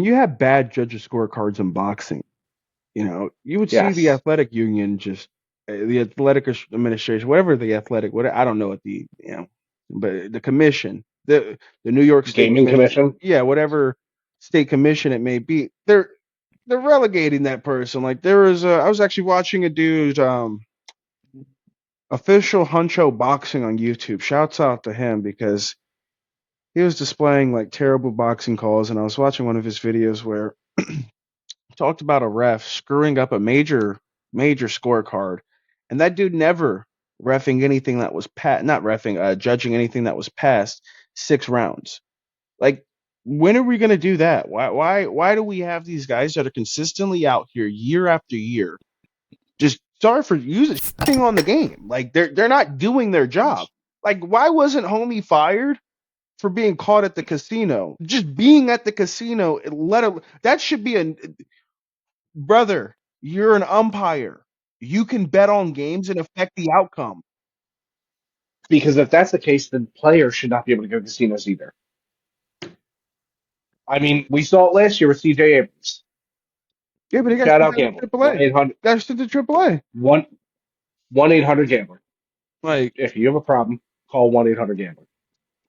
Speaker 2: you have bad judges scorecards in boxing, you would see the
Speaker 1: Yes.
Speaker 2: athletic union the athletic administration, whatever I don't know what but the commission, the New York State
Speaker 1: Gaming
Speaker 2: Commission,
Speaker 1: Commission.
Speaker 2: yeah, whatever state commission it may be, they're relegating that person. Like I was actually watching a dude, official Huncho Boxing on YouTube. Shouts out to him because he was displaying like terrible boxing calls, and I was watching one of his videos where talked about a ref screwing up a major scorecard, and that dude never refing anything that was not refing, judging anything that was past 6 rounds. Like, when are we gonna do that? Why do we have these guys that are consistently out here year after year, just sorry for using shitting on the game? Like they're not doing their job. Like, why wasn't Homie fired for being caught at the casino? Just being at the casino, that should be a brother, you're an umpire. You can bet on games and affect the outcome.
Speaker 1: Because if that's the case, then players should not be able to go to casinos either. I mean, we saw it last year with CJ Abrams.
Speaker 2: Yeah, but he got
Speaker 1: Shout
Speaker 2: sent
Speaker 1: out
Speaker 2: to
Speaker 1: gambling.
Speaker 2: AAA. Got sent to AAA.
Speaker 1: 1-800 gambler.
Speaker 2: Like,
Speaker 1: If you have a problem, call 1-800 gambler.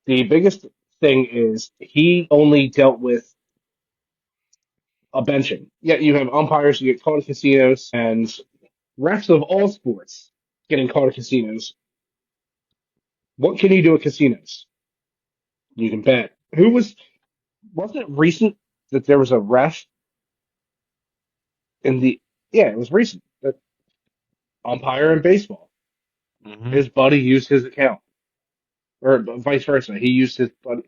Speaker 1: The biggest thing is he only dealt with a benching. Yet you have umpires who get caught in casinos and refs of all sports getting caught in casinos. What can you do at casinos? You can bet. Wasn't it recent that there was a ref in the, yeah, it was recent, that umpire in baseball.
Speaker 2: mm-hmm.
Speaker 1: His buddy used his account. Or vice versa. He used his buddy.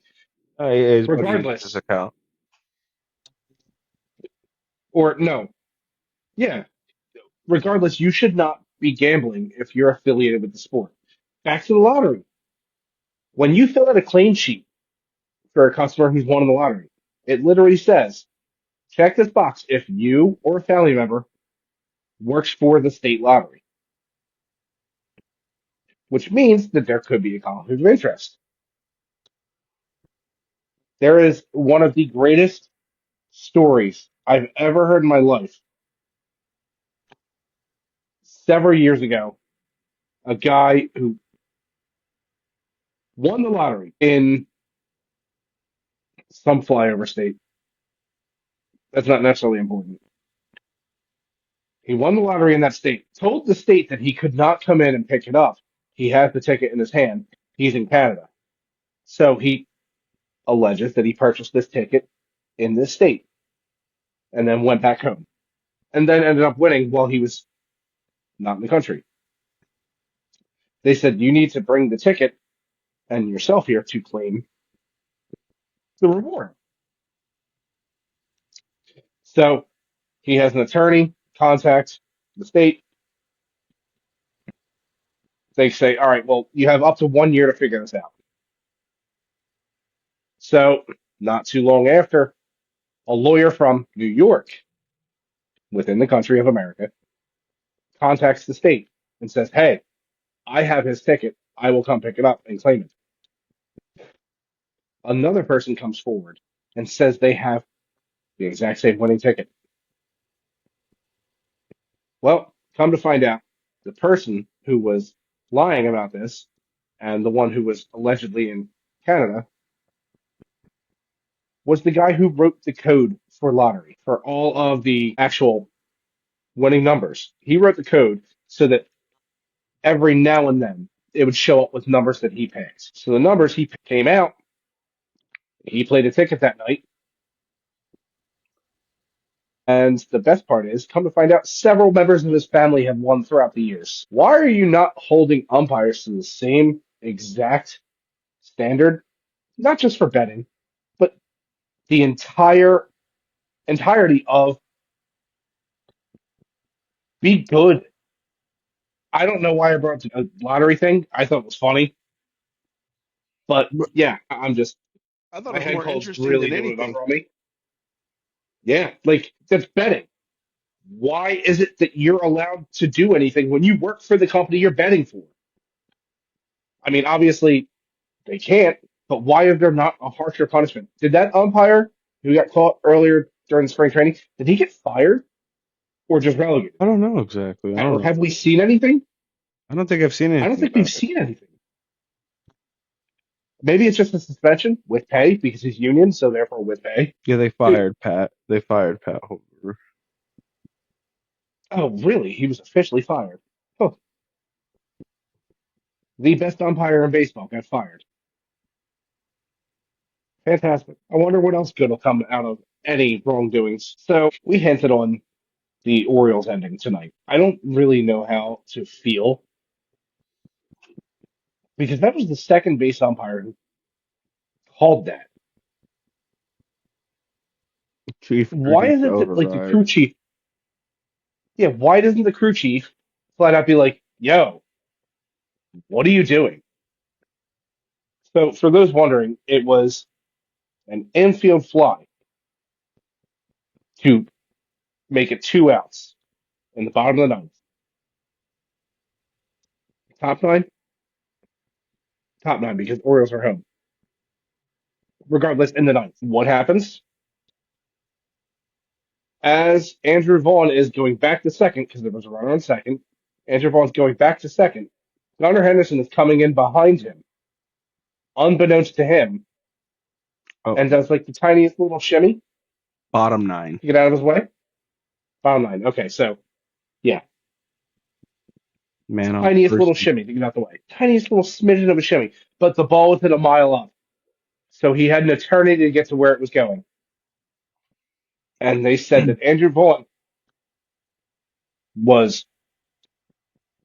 Speaker 2: Yeah, his buddy used his
Speaker 1: Regardless.
Speaker 2: account.
Speaker 1: Or no. Yeah. Regardless, you should not be gambling if you're affiliated with the sport. Back to the lottery. When you fill out a claim sheet for a customer who's won in the lottery, it literally says, check this box if you or a family member works for the state lottery, which means that there could be a conflict of interest. There is one of the greatest stories I've ever heard in my life. Several years ago, a guy who won the lottery in some flyover state. That's not necessarily important. He won the lottery in that state, told the state that he could not come in and pick it up. He has the ticket in his hand. He's in Canada. So he alleges that he purchased this ticket in this state and then went back home and then ended up winning while he was not in the country. They said, you need to bring the ticket and yourself here to claim the reward. So he has an attorney contact the state. They say, all right, well, you have up to 1 year to figure this out. So not too long after, a lawyer from New York, within the country of America, contacts the state and says, hey, I have his ticket. I will come pick it up and claim it. Another person comes forward and says they have the exact same winning ticket. Well, come to find out, the person who was lying about this and the one who was allegedly in Canada was the guy who wrote the code for lottery, for all of the actual winning numbers. He wrote the code so that every now and then it would show up with numbers that he picked. So the numbers he came out, he played a ticket that night. And the best part is, come to find out, several members of his family have won throughout the years. Why are you not holding umpires to the same exact standard? Not just for betting, but the entirety of be good. I don't know why I brought up the lottery thing. I thought it was funny, but
Speaker 2: But
Speaker 1: yeah, I'm just
Speaker 2: I thought
Speaker 1: my
Speaker 2: it was
Speaker 1: head
Speaker 2: more
Speaker 1: cold's
Speaker 2: interesting
Speaker 1: really
Speaker 2: than
Speaker 1: doing a
Speaker 2: anything.
Speaker 1: number on me. Yeah, like that's betting. Why is it that you're allowed to do anything when you work for the company you're betting for? I mean, obviously they can't, but why is there not a harsher punishment? Did that umpire who got caught earlier during spring training, did he get fired or just relegated?
Speaker 2: I don't know exactly. I don't
Speaker 1: Or
Speaker 2: know.
Speaker 1: have we seen anything?
Speaker 2: I don't think I've seen
Speaker 1: I don't
Speaker 2: anything
Speaker 1: think we've
Speaker 2: about it.
Speaker 1: seen anything. Maybe it's just a suspension with pay because he's union, so therefore with pay.
Speaker 2: Yeah, they
Speaker 1: Dude,
Speaker 2: fired Pat. They fired Pat Hoover.
Speaker 1: oh, really? He was officially fired. Oh, the best umpire in baseball got fired. Fantastic. I wonder what else good will come out of any wrongdoings. So we hinted on the Orioles ending tonight. I don't really know how to feel because that was the second base umpire who called that.
Speaker 2: Chief
Speaker 1: Why
Speaker 2: agreed
Speaker 1: is
Speaker 2: to
Speaker 1: it that like the
Speaker 2: override.
Speaker 1: crew chief? Yeah, why doesn't the crew chief flat out be like, "Yo, what are you doing?" So for those wondering, it was an infield fly to make it 2 outs in the bottom of the ninth. Top nine, top nine because Orioles are home. Regardless, in the ninth, what happens? As Andrew Vaughn is going back to second, because there was a runner on second, Andrew Vaughn's going back to second. Gunnar Henderson is coming in behind him, unbeknownst to him,
Speaker 2: Oh,
Speaker 1: and does like the tiniest little shimmy
Speaker 2: bottom nine.
Speaker 1: to get out of his way. Foul nine. Okay, so yeah,
Speaker 2: Man on
Speaker 1: tiniest
Speaker 2: first.
Speaker 1: little shimmy to get out the way. Tiniest little smidgen of a shimmy, but the ball was hit a mile up. So he had an eternity to get to where it was going. And they said that Andrew Vaughn was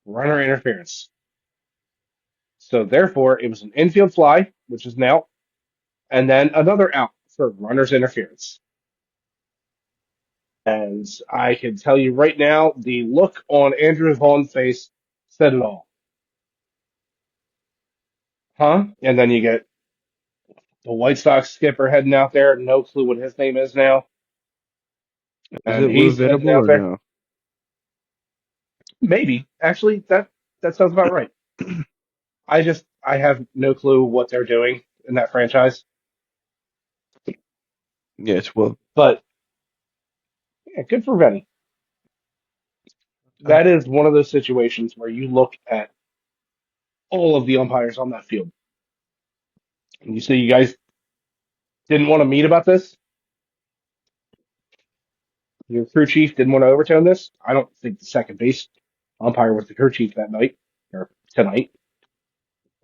Speaker 1: runner interference. So therefore, it was an infield fly, which is an out, and then another out for runner's interference. And I can tell you right now, the look on Andrew Vaughn's face said it all. Huh? And then you get the White Sox skipper heading out there, no clue what his name is now.
Speaker 2: Is
Speaker 1: And
Speaker 2: it Lou
Speaker 1: he's heading
Speaker 2: Venable
Speaker 1: out
Speaker 2: or
Speaker 1: there.
Speaker 2: no?
Speaker 1: Maybe. Actually, that sounds about right. I have no clue what they're doing in that franchise.
Speaker 2: Yes. Well,
Speaker 1: But yeah, good for Venny.
Speaker 2: uh,
Speaker 1: That is one of those situations where you look at all of the umpires on that field and you say you guys didn't want to meet about this. Your crew chief didn't want to overturn this. I don't think the second base umpire was the crew chief that night or tonight.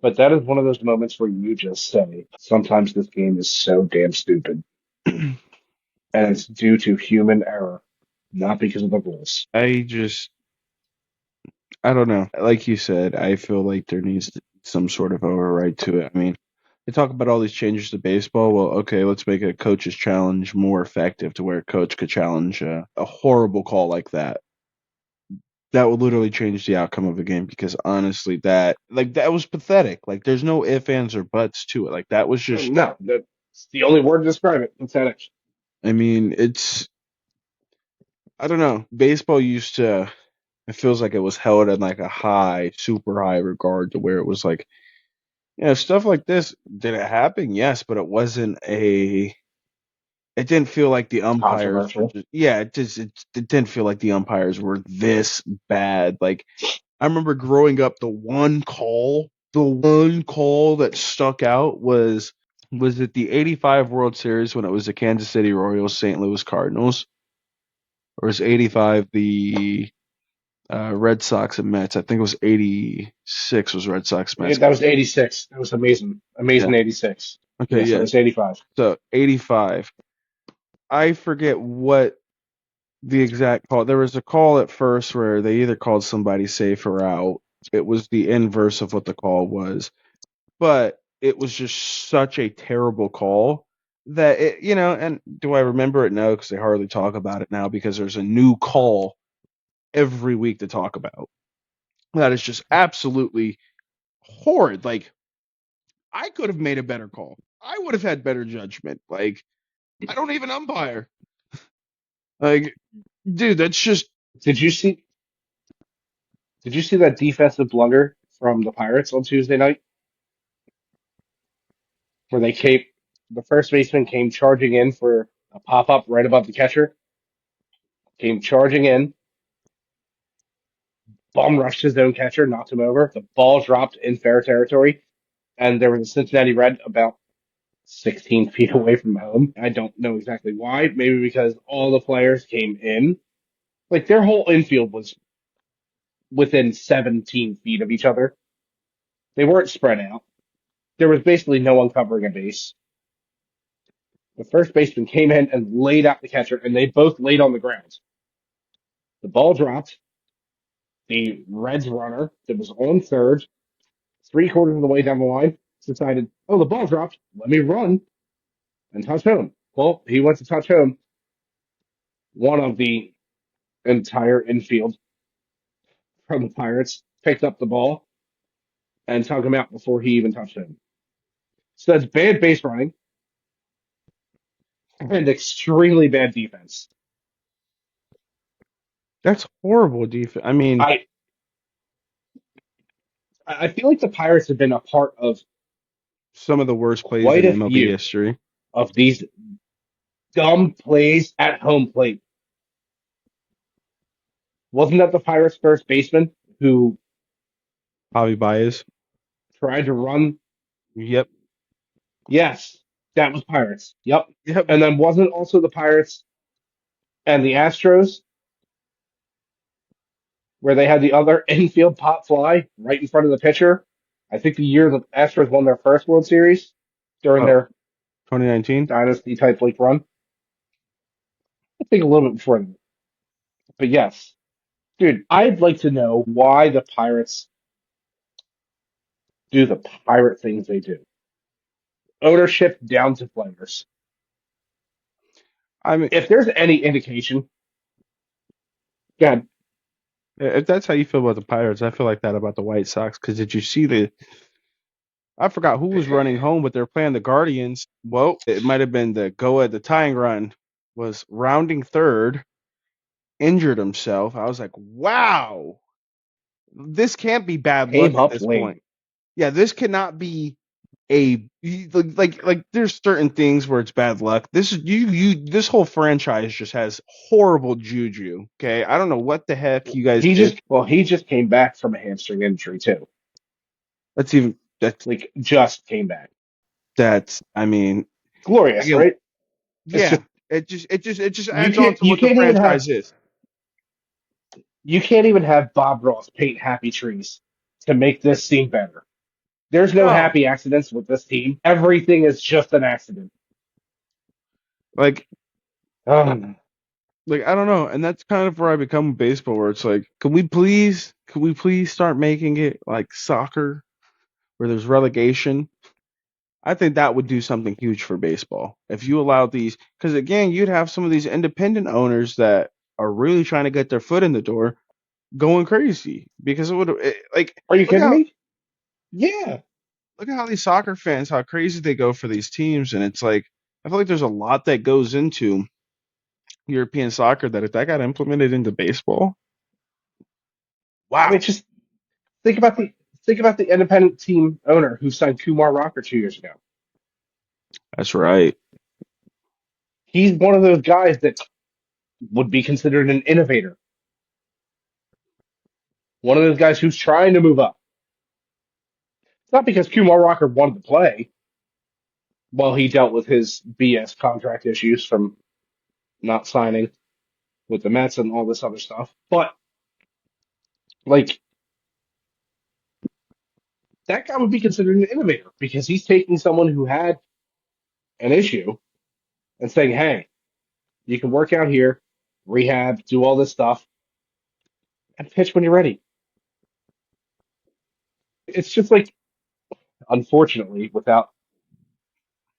Speaker 1: But that is one of those moments where you just say, sometimes this game is so damn stupid. And it's due to human error, not because of the rules.
Speaker 2: I just, I don't know. Like you said, I feel like there needs to be some sort of override to it. I mean, they talk about all these changes to baseball. Well, okay, let's make a coach's challenge more effective to where a coach could challenge a horrible call like that. That would literally change the outcome of the game because honestly, that was pathetic. Like, there's no ifs, ands, or buts to it. Like, that was just,
Speaker 1: No, that's the only word to describe it. Pathetic.
Speaker 2: I mean, I don't know. Baseball used to, it feels like it was held in like a high, super high regard to where it was like, stuff like this, did it happen? Yes, but it wasn't a it didn't feel like the umpires were
Speaker 1: Controversial.
Speaker 2: it didn't feel like the umpires were this bad. Like I remember growing up, the one call that stuck out was it the '85 World Series when it was the Kansas City Royals, St. Louis Cardinals, or was '85 the Red Sox and Mets? I think it was '86 was Red Sox Mets.
Speaker 1: That was 86. That was amazing.
Speaker 2: Yeah.
Speaker 1: Amazing 86.
Speaker 2: Okay.
Speaker 1: Yes, it
Speaker 2: Yeah.
Speaker 1: was 85.
Speaker 2: So '85. I forget what the exact call. There was a call at first where they either called somebody safe or out. It was the inverse of what the call was, but it was just such a terrible call that and do I remember it? No, because they hardly talk about it now because there's a new call every week to talk about. That is just absolutely horrid. Like, I could have made a better call. I would have had better judgment. Like, I don't even umpire. Like, dude, that's just
Speaker 1: Did you see? Did you see that defensive blunder from the Pirates on Tuesday night, where the first baseman came charging in for a pop up right above the catcher, came charging in, bum rushed his own catcher, knocked him over. The ball dropped in fair territory, and there was a Cincinnati Red about 16 feet away from home. I don't know exactly why. Maybe because all the players came in. Like their whole infield was within 17 feet of each other. They weren't spread out. There was basically no one covering a base. The first baseman came in and laid out the catcher, and they both laid on the ground. The ball dropped. The Reds runner that was on third, three-quarters of the way down the line, decided, oh, the ball dropped. Let me run and touch home. Well, he went to touch home. One of the entire infield from the Pirates picked up the ball and took him out before he even touched him. So that's bad base running and extremely bad defense.
Speaker 2: that's horrible defense. I mean,
Speaker 1: I I feel like the Pirates have been a part of
Speaker 2: some of the worst plays
Speaker 1: quite
Speaker 2: in
Speaker 1: a
Speaker 2: MLB
Speaker 1: few
Speaker 2: history.
Speaker 1: of these dumb plays at home plate. Wasn't that the Pirates' first baseman who
Speaker 2: Javi Baez.
Speaker 1: tried to run?
Speaker 2: Yep.
Speaker 1: Yes, that was Pirates. Yep.
Speaker 2: Yep.
Speaker 1: And then wasn't also the Pirates and the Astros where they had the other infield pop fly right in front of the pitcher? I think the year the Astros won their first World Series during
Speaker 2: Oh,
Speaker 1: their
Speaker 2: 2019.
Speaker 1: dynasty type like run. I think a little bit before that. But yes, dude, I'd like to know why the Pirates do the pirate things they do. Ownership down to players.
Speaker 2: I mean,
Speaker 1: If there's any indication, God,
Speaker 2: if that's how you feel about the Pirates, I feel like that about the White Sox. Because did you see I forgot who was running home, but they're playing the Guardians. Well, it might have been the tying run was rounding third, injured himself. I was like, wow, this can't be bad luck
Speaker 1: came
Speaker 2: at
Speaker 1: up
Speaker 2: this
Speaker 1: late.
Speaker 2: point. Yeah, this cannot be like there's certain things where it's bad luck. This whole franchise just has horrible juju. Okay, I don't know what the heck you guys did.
Speaker 1: He just came back from a hamstring injury too.
Speaker 2: That's even that's
Speaker 1: Like just came back.
Speaker 2: that's I mean
Speaker 1: Glorious,
Speaker 2: again,
Speaker 1: right? It's
Speaker 2: yeah.
Speaker 1: just
Speaker 2: It just adds on to
Speaker 1: you
Speaker 2: what the
Speaker 1: can't even have
Speaker 2: franchise is.
Speaker 1: Bob Ross paint happy trees to make this seem better. There's no
Speaker 2: No,
Speaker 1: happy accidents with this team. Everything is just an accident.
Speaker 2: like
Speaker 1: Um,
Speaker 2: I don't know, and that's kind of where I become baseball, where it's like, can we please start making it like soccer, where there's relegation? I think that would do something huge for baseball if you allowed these, because again, you'd have some of these independent owners that are really trying to get their foot in the door going crazy because like
Speaker 1: are you
Speaker 2: look
Speaker 1: kidding
Speaker 2: how
Speaker 1: me? Yeah.
Speaker 2: look at how these soccer fans how crazy they go for these teams, and it's like I feel like there's a lot that goes into European soccer that if that got implemented into baseball,
Speaker 1: I mean,
Speaker 2: wow,
Speaker 1: just think about the independent team owner who signed Kumar Rocker 2 years ago.
Speaker 2: that's right.
Speaker 1: He's one of those guys that would be considered an innovator. One of those guys who's trying to move up. It's not because Kumar Rocker wanted to play while he dealt with his BS contract issues from not signing with the Mets and all this other stuff. But like that guy would be considered an innovator because he's taking someone who had an issue and saying, "Hey, you can work out here, rehab, do all this stuff, and pitch when you're ready." It's just like, unfortunately, without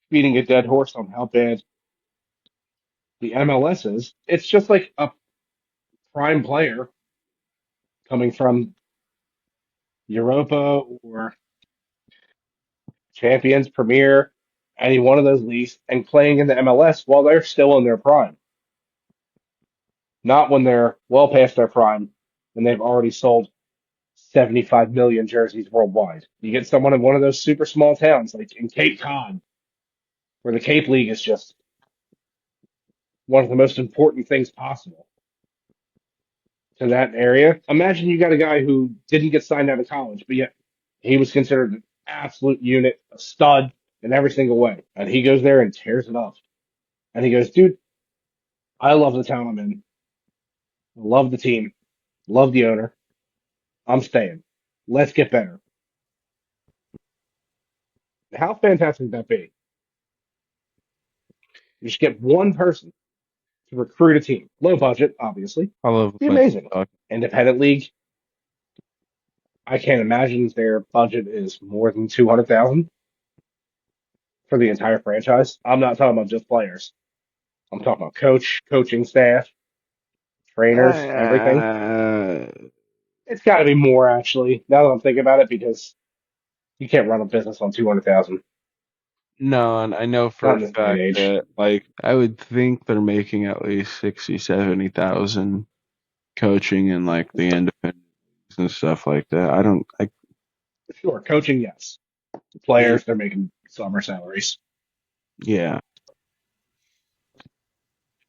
Speaker 1: beating a dead horse on how bad the MLS is, it's just like a prime player coming from Europa or Champions, Premier, any one of those leagues, and playing in the MLS while they're still in their prime. Not when they're well past their prime and they've already sold 75 million jerseys worldwide. You get someone in one of those super small towns, like in Cape Cod, where the Cape League is just one of the most important things possible to that area. Imagine you got a guy who didn't get signed out of college, but yet he was considered an absolute unit, a stud in every single way. And he goes there and tears it up. And he goes, dude, I love the town I'm in. I love the team. Love the owner. I'm staying. Let's get better. How fantastic would that be? You just get one person to recruit a team. Low budget, obviously.
Speaker 2: I love
Speaker 1: Be
Speaker 2: playing
Speaker 1: amazing.
Speaker 2: soccer.
Speaker 1: Independent league. I can't imagine their budget is more than 200,000 for the entire franchise. I'm not talking about just players. I'm talking about coaching staff, trainers, everything.
Speaker 2: Uh,
Speaker 1: It's got to be more actually. Now that I'm thinking about it, because you can't run a business on 200,000.
Speaker 2: no, and I know for
Speaker 1: Not
Speaker 2: a
Speaker 1: in this day and
Speaker 2: fact
Speaker 1: age.
Speaker 2: that, like, I would think they're making at least 60, 70,000 coaching and like the independents and stuff like that. I
Speaker 1: Sure, coaching, yes. The players, they're making summer salaries.
Speaker 2: yeah.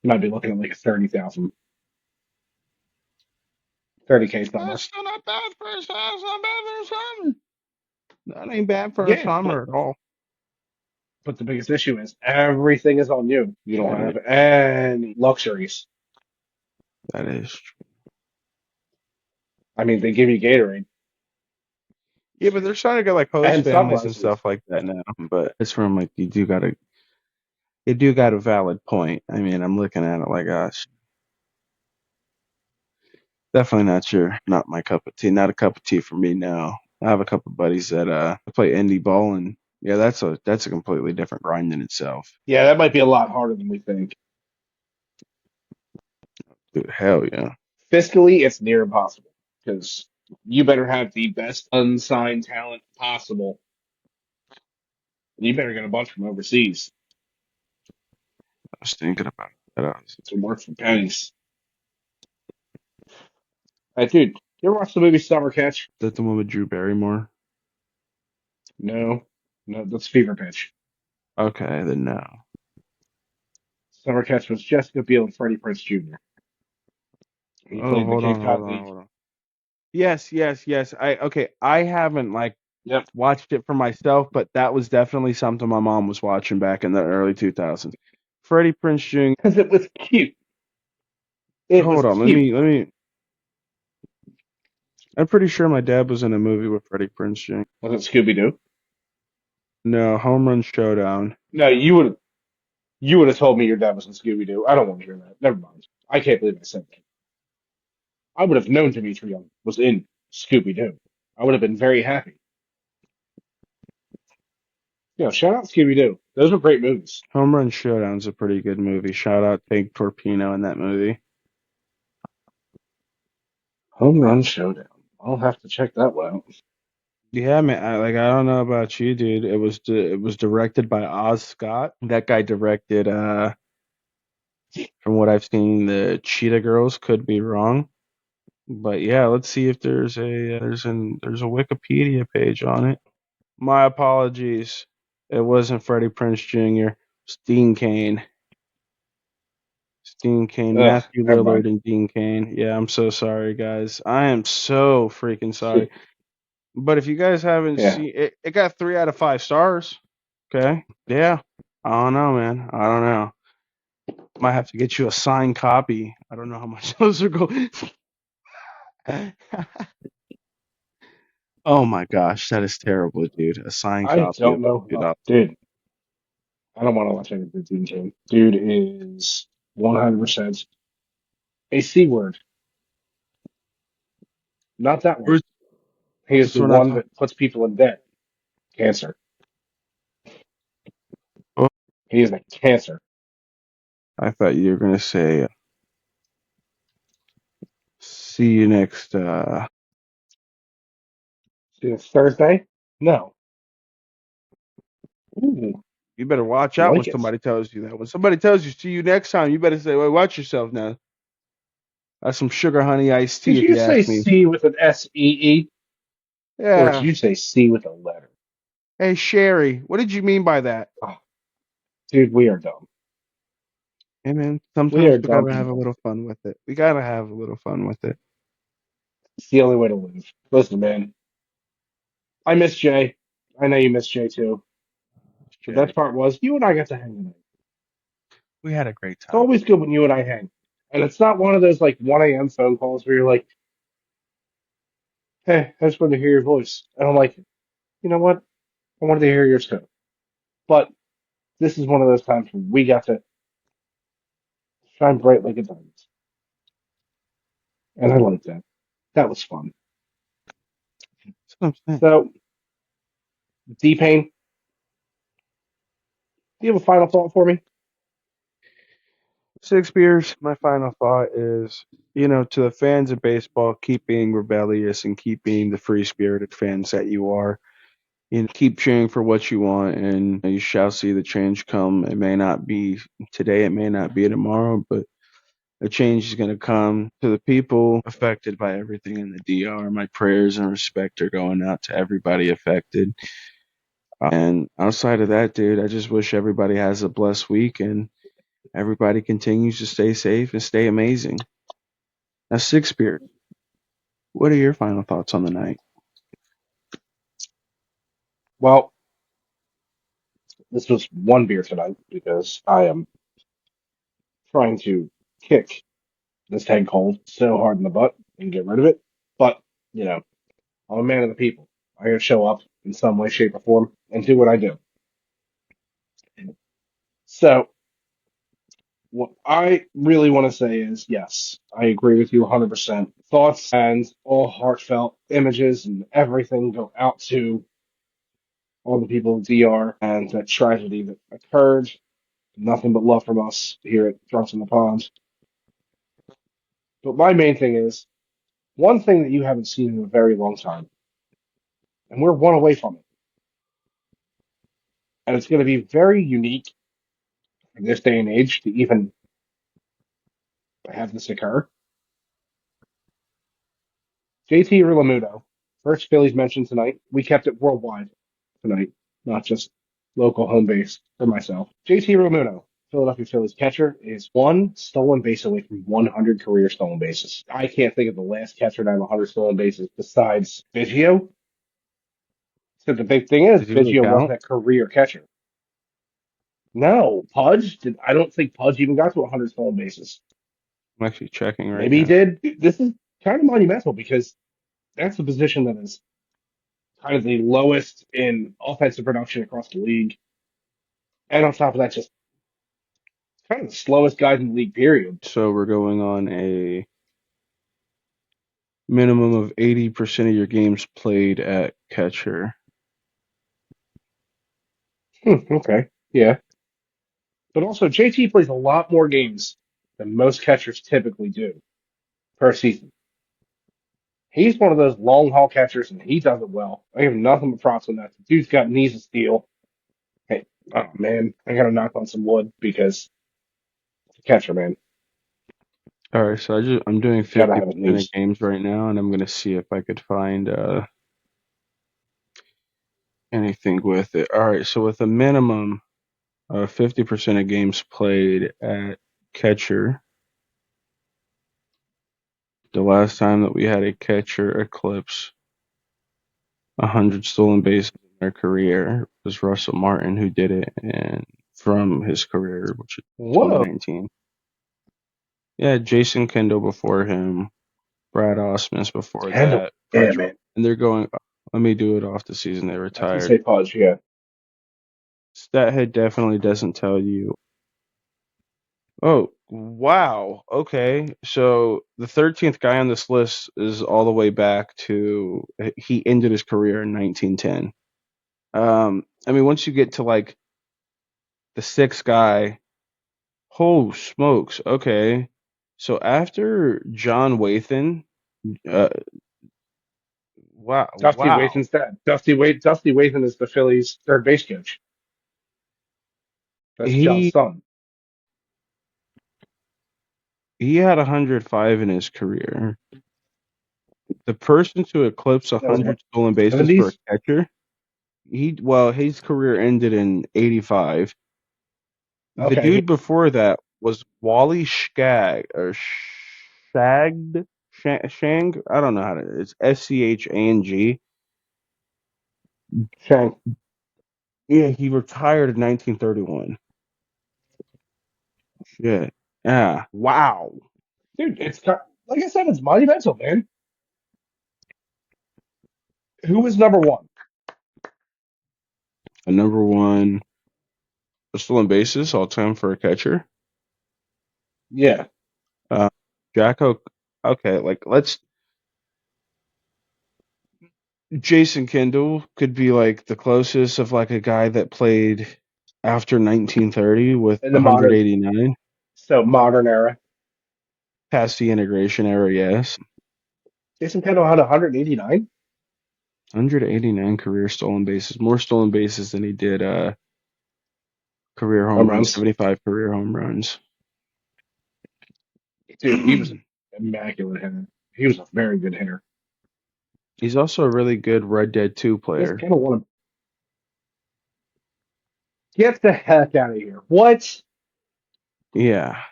Speaker 1: You might be looking at like a 30,000, 30K summer.
Speaker 2: That's still not bad for a summer. That's not bad for a summer. That ain't bad for a
Speaker 1: Yeah,
Speaker 2: summer at all.
Speaker 1: but the biggest issue is everything is on you. You don't
Speaker 2: That
Speaker 1: have any luxuries.
Speaker 2: is true.
Speaker 1: I mean, they give you Gatorade
Speaker 2: Yeah, but they're starting to get like host
Speaker 1: and
Speaker 2: families and
Speaker 1: sunglasses.
Speaker 2: stuff like that now. But it's from like you do got a valid point. I mean, I'm looking at it like, gosh, definitely not my cup of tea. Not a cup of tea for me now. I have a couple of buddies that play indie ball, and yeah, that's a completely different grind in itself.
Speaker 1: Yeah, that might be a lot harder than we think.
Speaker 2: Dude, hell yeah.
Speaker 1: Fiscally, it's near impossible because you better have the best unsigned talent possible. And you better get a bunch from overseas
Speaker 2: I was thinking about that.
Speaker 1: to work for pennies. Hey, dude, you ever watch the movie Summer Catch?
Speaker 2: That the one with Drew Barrymore?
Speaker 1: No, no, that's Fever Pitch.
Speaker 2: Okay, then no.
Speaker 1: Summer Catch was Jessica Biel and Freddie Prinze Jr. He
Speaker 2: Oh,
Speaker 1: played in the
Speaker 2: hold on,
Speaker 1: Cape
Speaker 2: hold
Speaker 1: Cod
Speaker 2: on,
Speaker 1: League.
Speaker 2: hold on. Yes, yes, yes. I haven't like
Speaker 1: Yep,
Speaker 2: watched it for myself, but that was definitely something my mom was watching back in the early 2000s. Freddie Prinze Jr.
Speaker 1: because it was cute. It was
Speaker 2: Hold on,
Speaker 1: cute.
Speaker 2: let me. I'm pretty sure my dad was in a movie with Freddie Prinze Jr.
Speaker 1: Was it Scooby Doo?
Speaker 2: No, Home Run Showdown.
Speaker 1: No, you would have told me your dad was in Scooby Doo. I don't want to hear that. Never mind. I can't believe I said that. I would have known Dimitri Young was in Scooby Doo. I would have been very happy. Shout out Scooby Doo. Those were great movies.
Speaker 2: Home Run Showdown's a pretty good movie. Shout out Big Torpino in that movie.
Speaker 1: Home Run Showdown. I'll have to check that one out.
Speaker 2: Yeah, man. I don't know about you, dude. It was directed by Oz Scott. That guy directed from what I've seen, the Cheetah Girls. Could be wrong, but yeah. Let's see if there's a Wikipedia page on it. My apologies. It wasn't Freddie Prinze Jr. Steen Kane. Dean Cain,
Speaker 1: Ugh,
Speaker 2: Matthew
Speaker 1: never
Speaker 2: Lillard
Speaker 1: mind.
Speaker 2: and Dean Cain. Yeah, I'm so sorry, guys. I am so freaking sorry. But if you guys haven't
Speaker 1: Yeah,
Speaker 2: seen it, it got 3 out of 5 stars. Okay. Yeah. I don't know, man. I don't know. Might have to get you a signed copy. I don't know how much those are going. Oh my gosh, that is terrible, dude. A signed
Speaker 1: I
Speaker 2: copy
Speaker 1: don't
Speaker 2: of
Speaker 1: know.
Speaker 2: $2.
Speaker 1: Dude, I don't want to watch any of the Dean game. Dude is 100% a C word. Not that one.
Speaker 2: We're,
Speaker 1: He is
Speaker 2: so
Speaker 1: the
Speaker 2: we're not
Speaker 1: one
Speaker 2: talking.
Speaker 1: that puts people in debt. Cancer.
Speaker 2: Oh,
Speaker 1: He is a cancer.
Speaker 2: I thought you were gonna say, see you next.
Speaker 1: See, it's Thursday? No. Ooh,
Speaker 2: You better watch
Speaker 1: I
Speaker 2: out when
Speaker 1: like it.
Speaker 2: somebody tells you that. When somebody tells you, see you next time, you better say, well, watch yourself now. That's some sugar honey iced tea,
Speaker 1: Did
Speaker 2: if
Speaker 1: you
Speaker 2: you
Speaker 1: say
Speaker 2: ask me.
Speaker 1: C with an S-E-E? Or did
Speaker 2: Yeah.
Speaker 1: you say C with a letter?
Speaker 2: Hey, Sherry, what did you mean by that?
Speaker 1: Oh, dude, we are dumb.
Speaker 2: Hey, man,
Speaker 1: We
Speaker 2: sometimes
Speaker 1: are
Speaker 2: we
Speaker 1: dumb
Speaker 2: gotta have a
Speaker 1: people.
Speaker 2: little fun with it. We gotta have a little fun with it.
Speaker 1: It's the only way to live. Listen, man, I miss Jay. I know you miss Jay too. The
Speaker 2: Jay,
Speaker 1: best part was you and I got to hang tonight.
Speaker 2: we had a great
Speaker 1: It's
Speaker 2: time.
Speaker 1: always good when you and I hang. And it's not one of those like 1 a.m. phone calls where you're like, hey, I just wanted to hear your voice. And I'm like, you know what? I wanted to hear yours too. But this is one of those times where we got to shine bright like a diamond. And I like that. That was fun.
Speaker 2: That's what I'm saying.
Speaker 1: So, D-Pain, do you have a final thought for me?
Speaker 2: Six beers. My final thought is, to the fans of baseball, keep being rebellious and keep being the free spirited fans that you are. Keep cheering for what you want, and you shall see the change come. It may not be today, it may not be tomorrow, but a change is going to come to the people affected by everything in the DR. My prayers and respect are going out to everybody affected. And outside of that, dude, I just wish everybody has a blessed week and everybody continues to stay safe and stay amazing. Now, Six Beard, what are your final thoughts on the night?
Speaker 1: Well, this was one beer tonight because I am trying to kick this head cold so hard in the butt and get rid of it. But, you know, I'm a man of the people. I gotta show up in some way, shape, or form and do what I do. So, what I really want to say is yes, I agree with you 100%. Thoughts and all heartfelt images and everything go out to all the people of DR and the tragedy that occurred. Nothing but love from us here at Drunks in the Pond. But my main thing is one thing that you haven't seen in a very long time, and we're one away from it. And it's going to be very unique in this day and age to even have this occur. JT Realmuto, first Phillies mentioned tonight. We kept it worldwide tonight, not just local home base for myself. JT Realmuto, Philadelphia Phillies catcher, is one stolen base away from 100 career stolen bases. I can't think of the last catcher to have 100 stolen bases besides Biggio. So the big thing is,
Speaker 2: Does he really
Speaker 1: Biggio wasn't
Speaker 2: count?
Speaker 1: a career catcher. No, Pudge did. I don't think Pudge even got to 100 stolen bases.
Speaker 2: I'm actually checking right
Speaker 1: Maybe he
Speaker 2: now.
Speaker 1: did. This is kind of monumental because that's a position that is kind of the lowest in offensive production across the league. And on top of that, just kind of the slowest guys in the league, period.
Speaker 2: So we're going on a minimum of 80% of your games played at catcher.
Speaker 1: Okay. Yeah. But also, JT plays a lot more games than most catchers typically do per season. He's one of those long haul catchers, and he does it well. I have nothing but props on that. The dude's got knees of steel. Hey, oh man, I gotta knock on some wood because it's a catcher, man.
Speaker 2: All right, so I'm doing
Speaker 1: Gotta have his
Speaker 2: 50% of
Speaker 1: knees.
Speaker 2: games right now, and I'm gonna see if I could find anything with it. All right, so with a minimum of 50% of games played at catcher, the last time that we had a catcher eclipse 100 stolen bases in their career was Russell Martin, who did it, and from his career, which is
Speaker 1: Whoa.
Speaker 2: 2019. Yeah, Jason Kendall before him, Brad Ausmus before
Speaker 1: Kendall.
Speaker 2: that.
Speaker 1: Yeah, man.
Speaker 2: And they're going, let me do it off the season they
Speaker 1: I was
Speaker 2: retired.
Speaker 1: gonna say Pudge, yeah.
Speaker 2: Stathead definitely doesn't tell you. Oh, wow. Okay. So the 13th guy on this list is all the way back to he ended his career in 1910. I mean, once you get to like the sixth guy, oh smokes. Okay. So after John Wathan, wow.
Speaker 1: Dusty Wathan's dad. Dusty Wathan is the Phillies' third base coach. That's John's son.
Speaker 2: He had 105 in his career. The person to eclipse 100 stolen bases
Speaker 1: 70s?
Speaker 2: for a catcher, his career ended in 85.
Speaker 1: Okay.
Speaker 2: The dude before that was Wally Shang. I don't know how to. It's Schang.
Speaker 1: Shang.
Speaker 2: Yeah, he retired in 1931. Shit. Yeah. Wow.
Speaker 1: Dude, like I said, it's monumental, man. Who was number one?
Speaker 2: A number one stolen bases all time for a catcher.
Speaker 1: Yeah.
Speaker 2: Jacko. Okay, let's. Jason Kendall could be like the closest of like a guy that played after 1930 with
Speaker 1: In the
Speaker 2: 189.
Speaker 1: modern era.
Speaker 2: Past the integration era, yes.
Speaker 1: Jason Kendall had 189?
Speaker 2: 189 career stolen bases. More stolen bases than he did career home runs. 75 career home runs.
Speaker 1: Dude, he was an immaculate hitter. He was a very good hitter.
Speaker 2: He's also a really good Red Dead 2 player.
Speaker 1: Jason Kendall won him. Get the heck out of here. What?
Speaker 2: Yeah.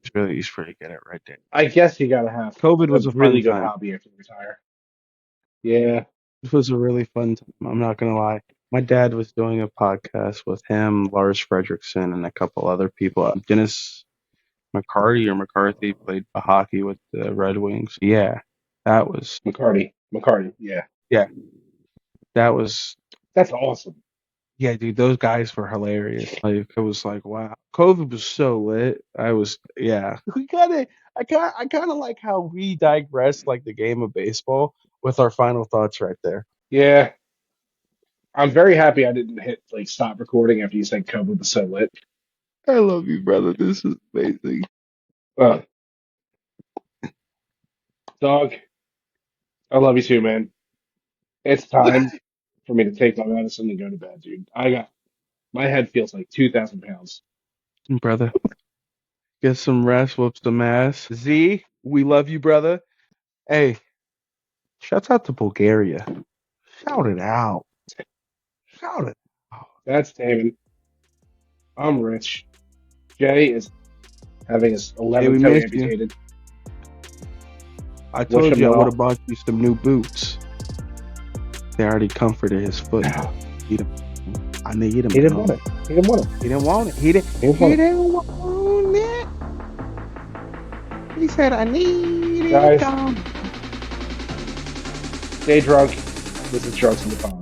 Speaker 2: He's pretty good at Red Dead.
Speaker 1: I guess you gotta have
Speaker 2: COVID was a
Speaker 1: really
Speaker 2: fun
Speaker 1: good
Speaker 2: time.
Speaker 1: hobby after you retire. Yeah.
Speaker 2: It was a really fun time. I'm not gonna lie. My dad was doing a podcast with him, Lars Fredrickson, and a couple other people. Dennis McCarthy played hockey with the Red Wings. Yeah, that was
Speaker 1: McCarty. Yeah.
Speaker 2: Yeah, that was.
Speaker 1: That's awesome.
Speaker 2: Yeah, dude, those guys were hilarious. Like it was like, wow, COVID was so lit. We gotta. I kind of like how we digress like the game of baseball with our final thoughts right there.
Speaker 1: Yeah. I'm very happy I didn't hit stop recording after you said COVID was so lit.
Speaker 2: I love you, brother. This is amazing.
Speaker 1: Dog, I love you too, man. It's time for me to take my medicine and go to bed, dude. My head feels like 2,000 pounds.
Speaker 2: Brother, get some rest, whoop some ass. Z, we love you, brother. Hey, shouts out to Bulgaria. Shout it out. Shout it out.
Speaker 1: That's Damon. I'm Rich. Jay is having his 11th toe amputated.
Speaker 2: I told you I would have bought you some new boots. They already comforted his foot. I need him.
Speaker 1: He didn't want it. He didn't want it.
Speaker 2: He didn't want it. He didn't want it. He said, I need
Speaker 1: Guys,
Speaker 2: it.
Speaker 1: stay drunk. This is Drugs in the Pod.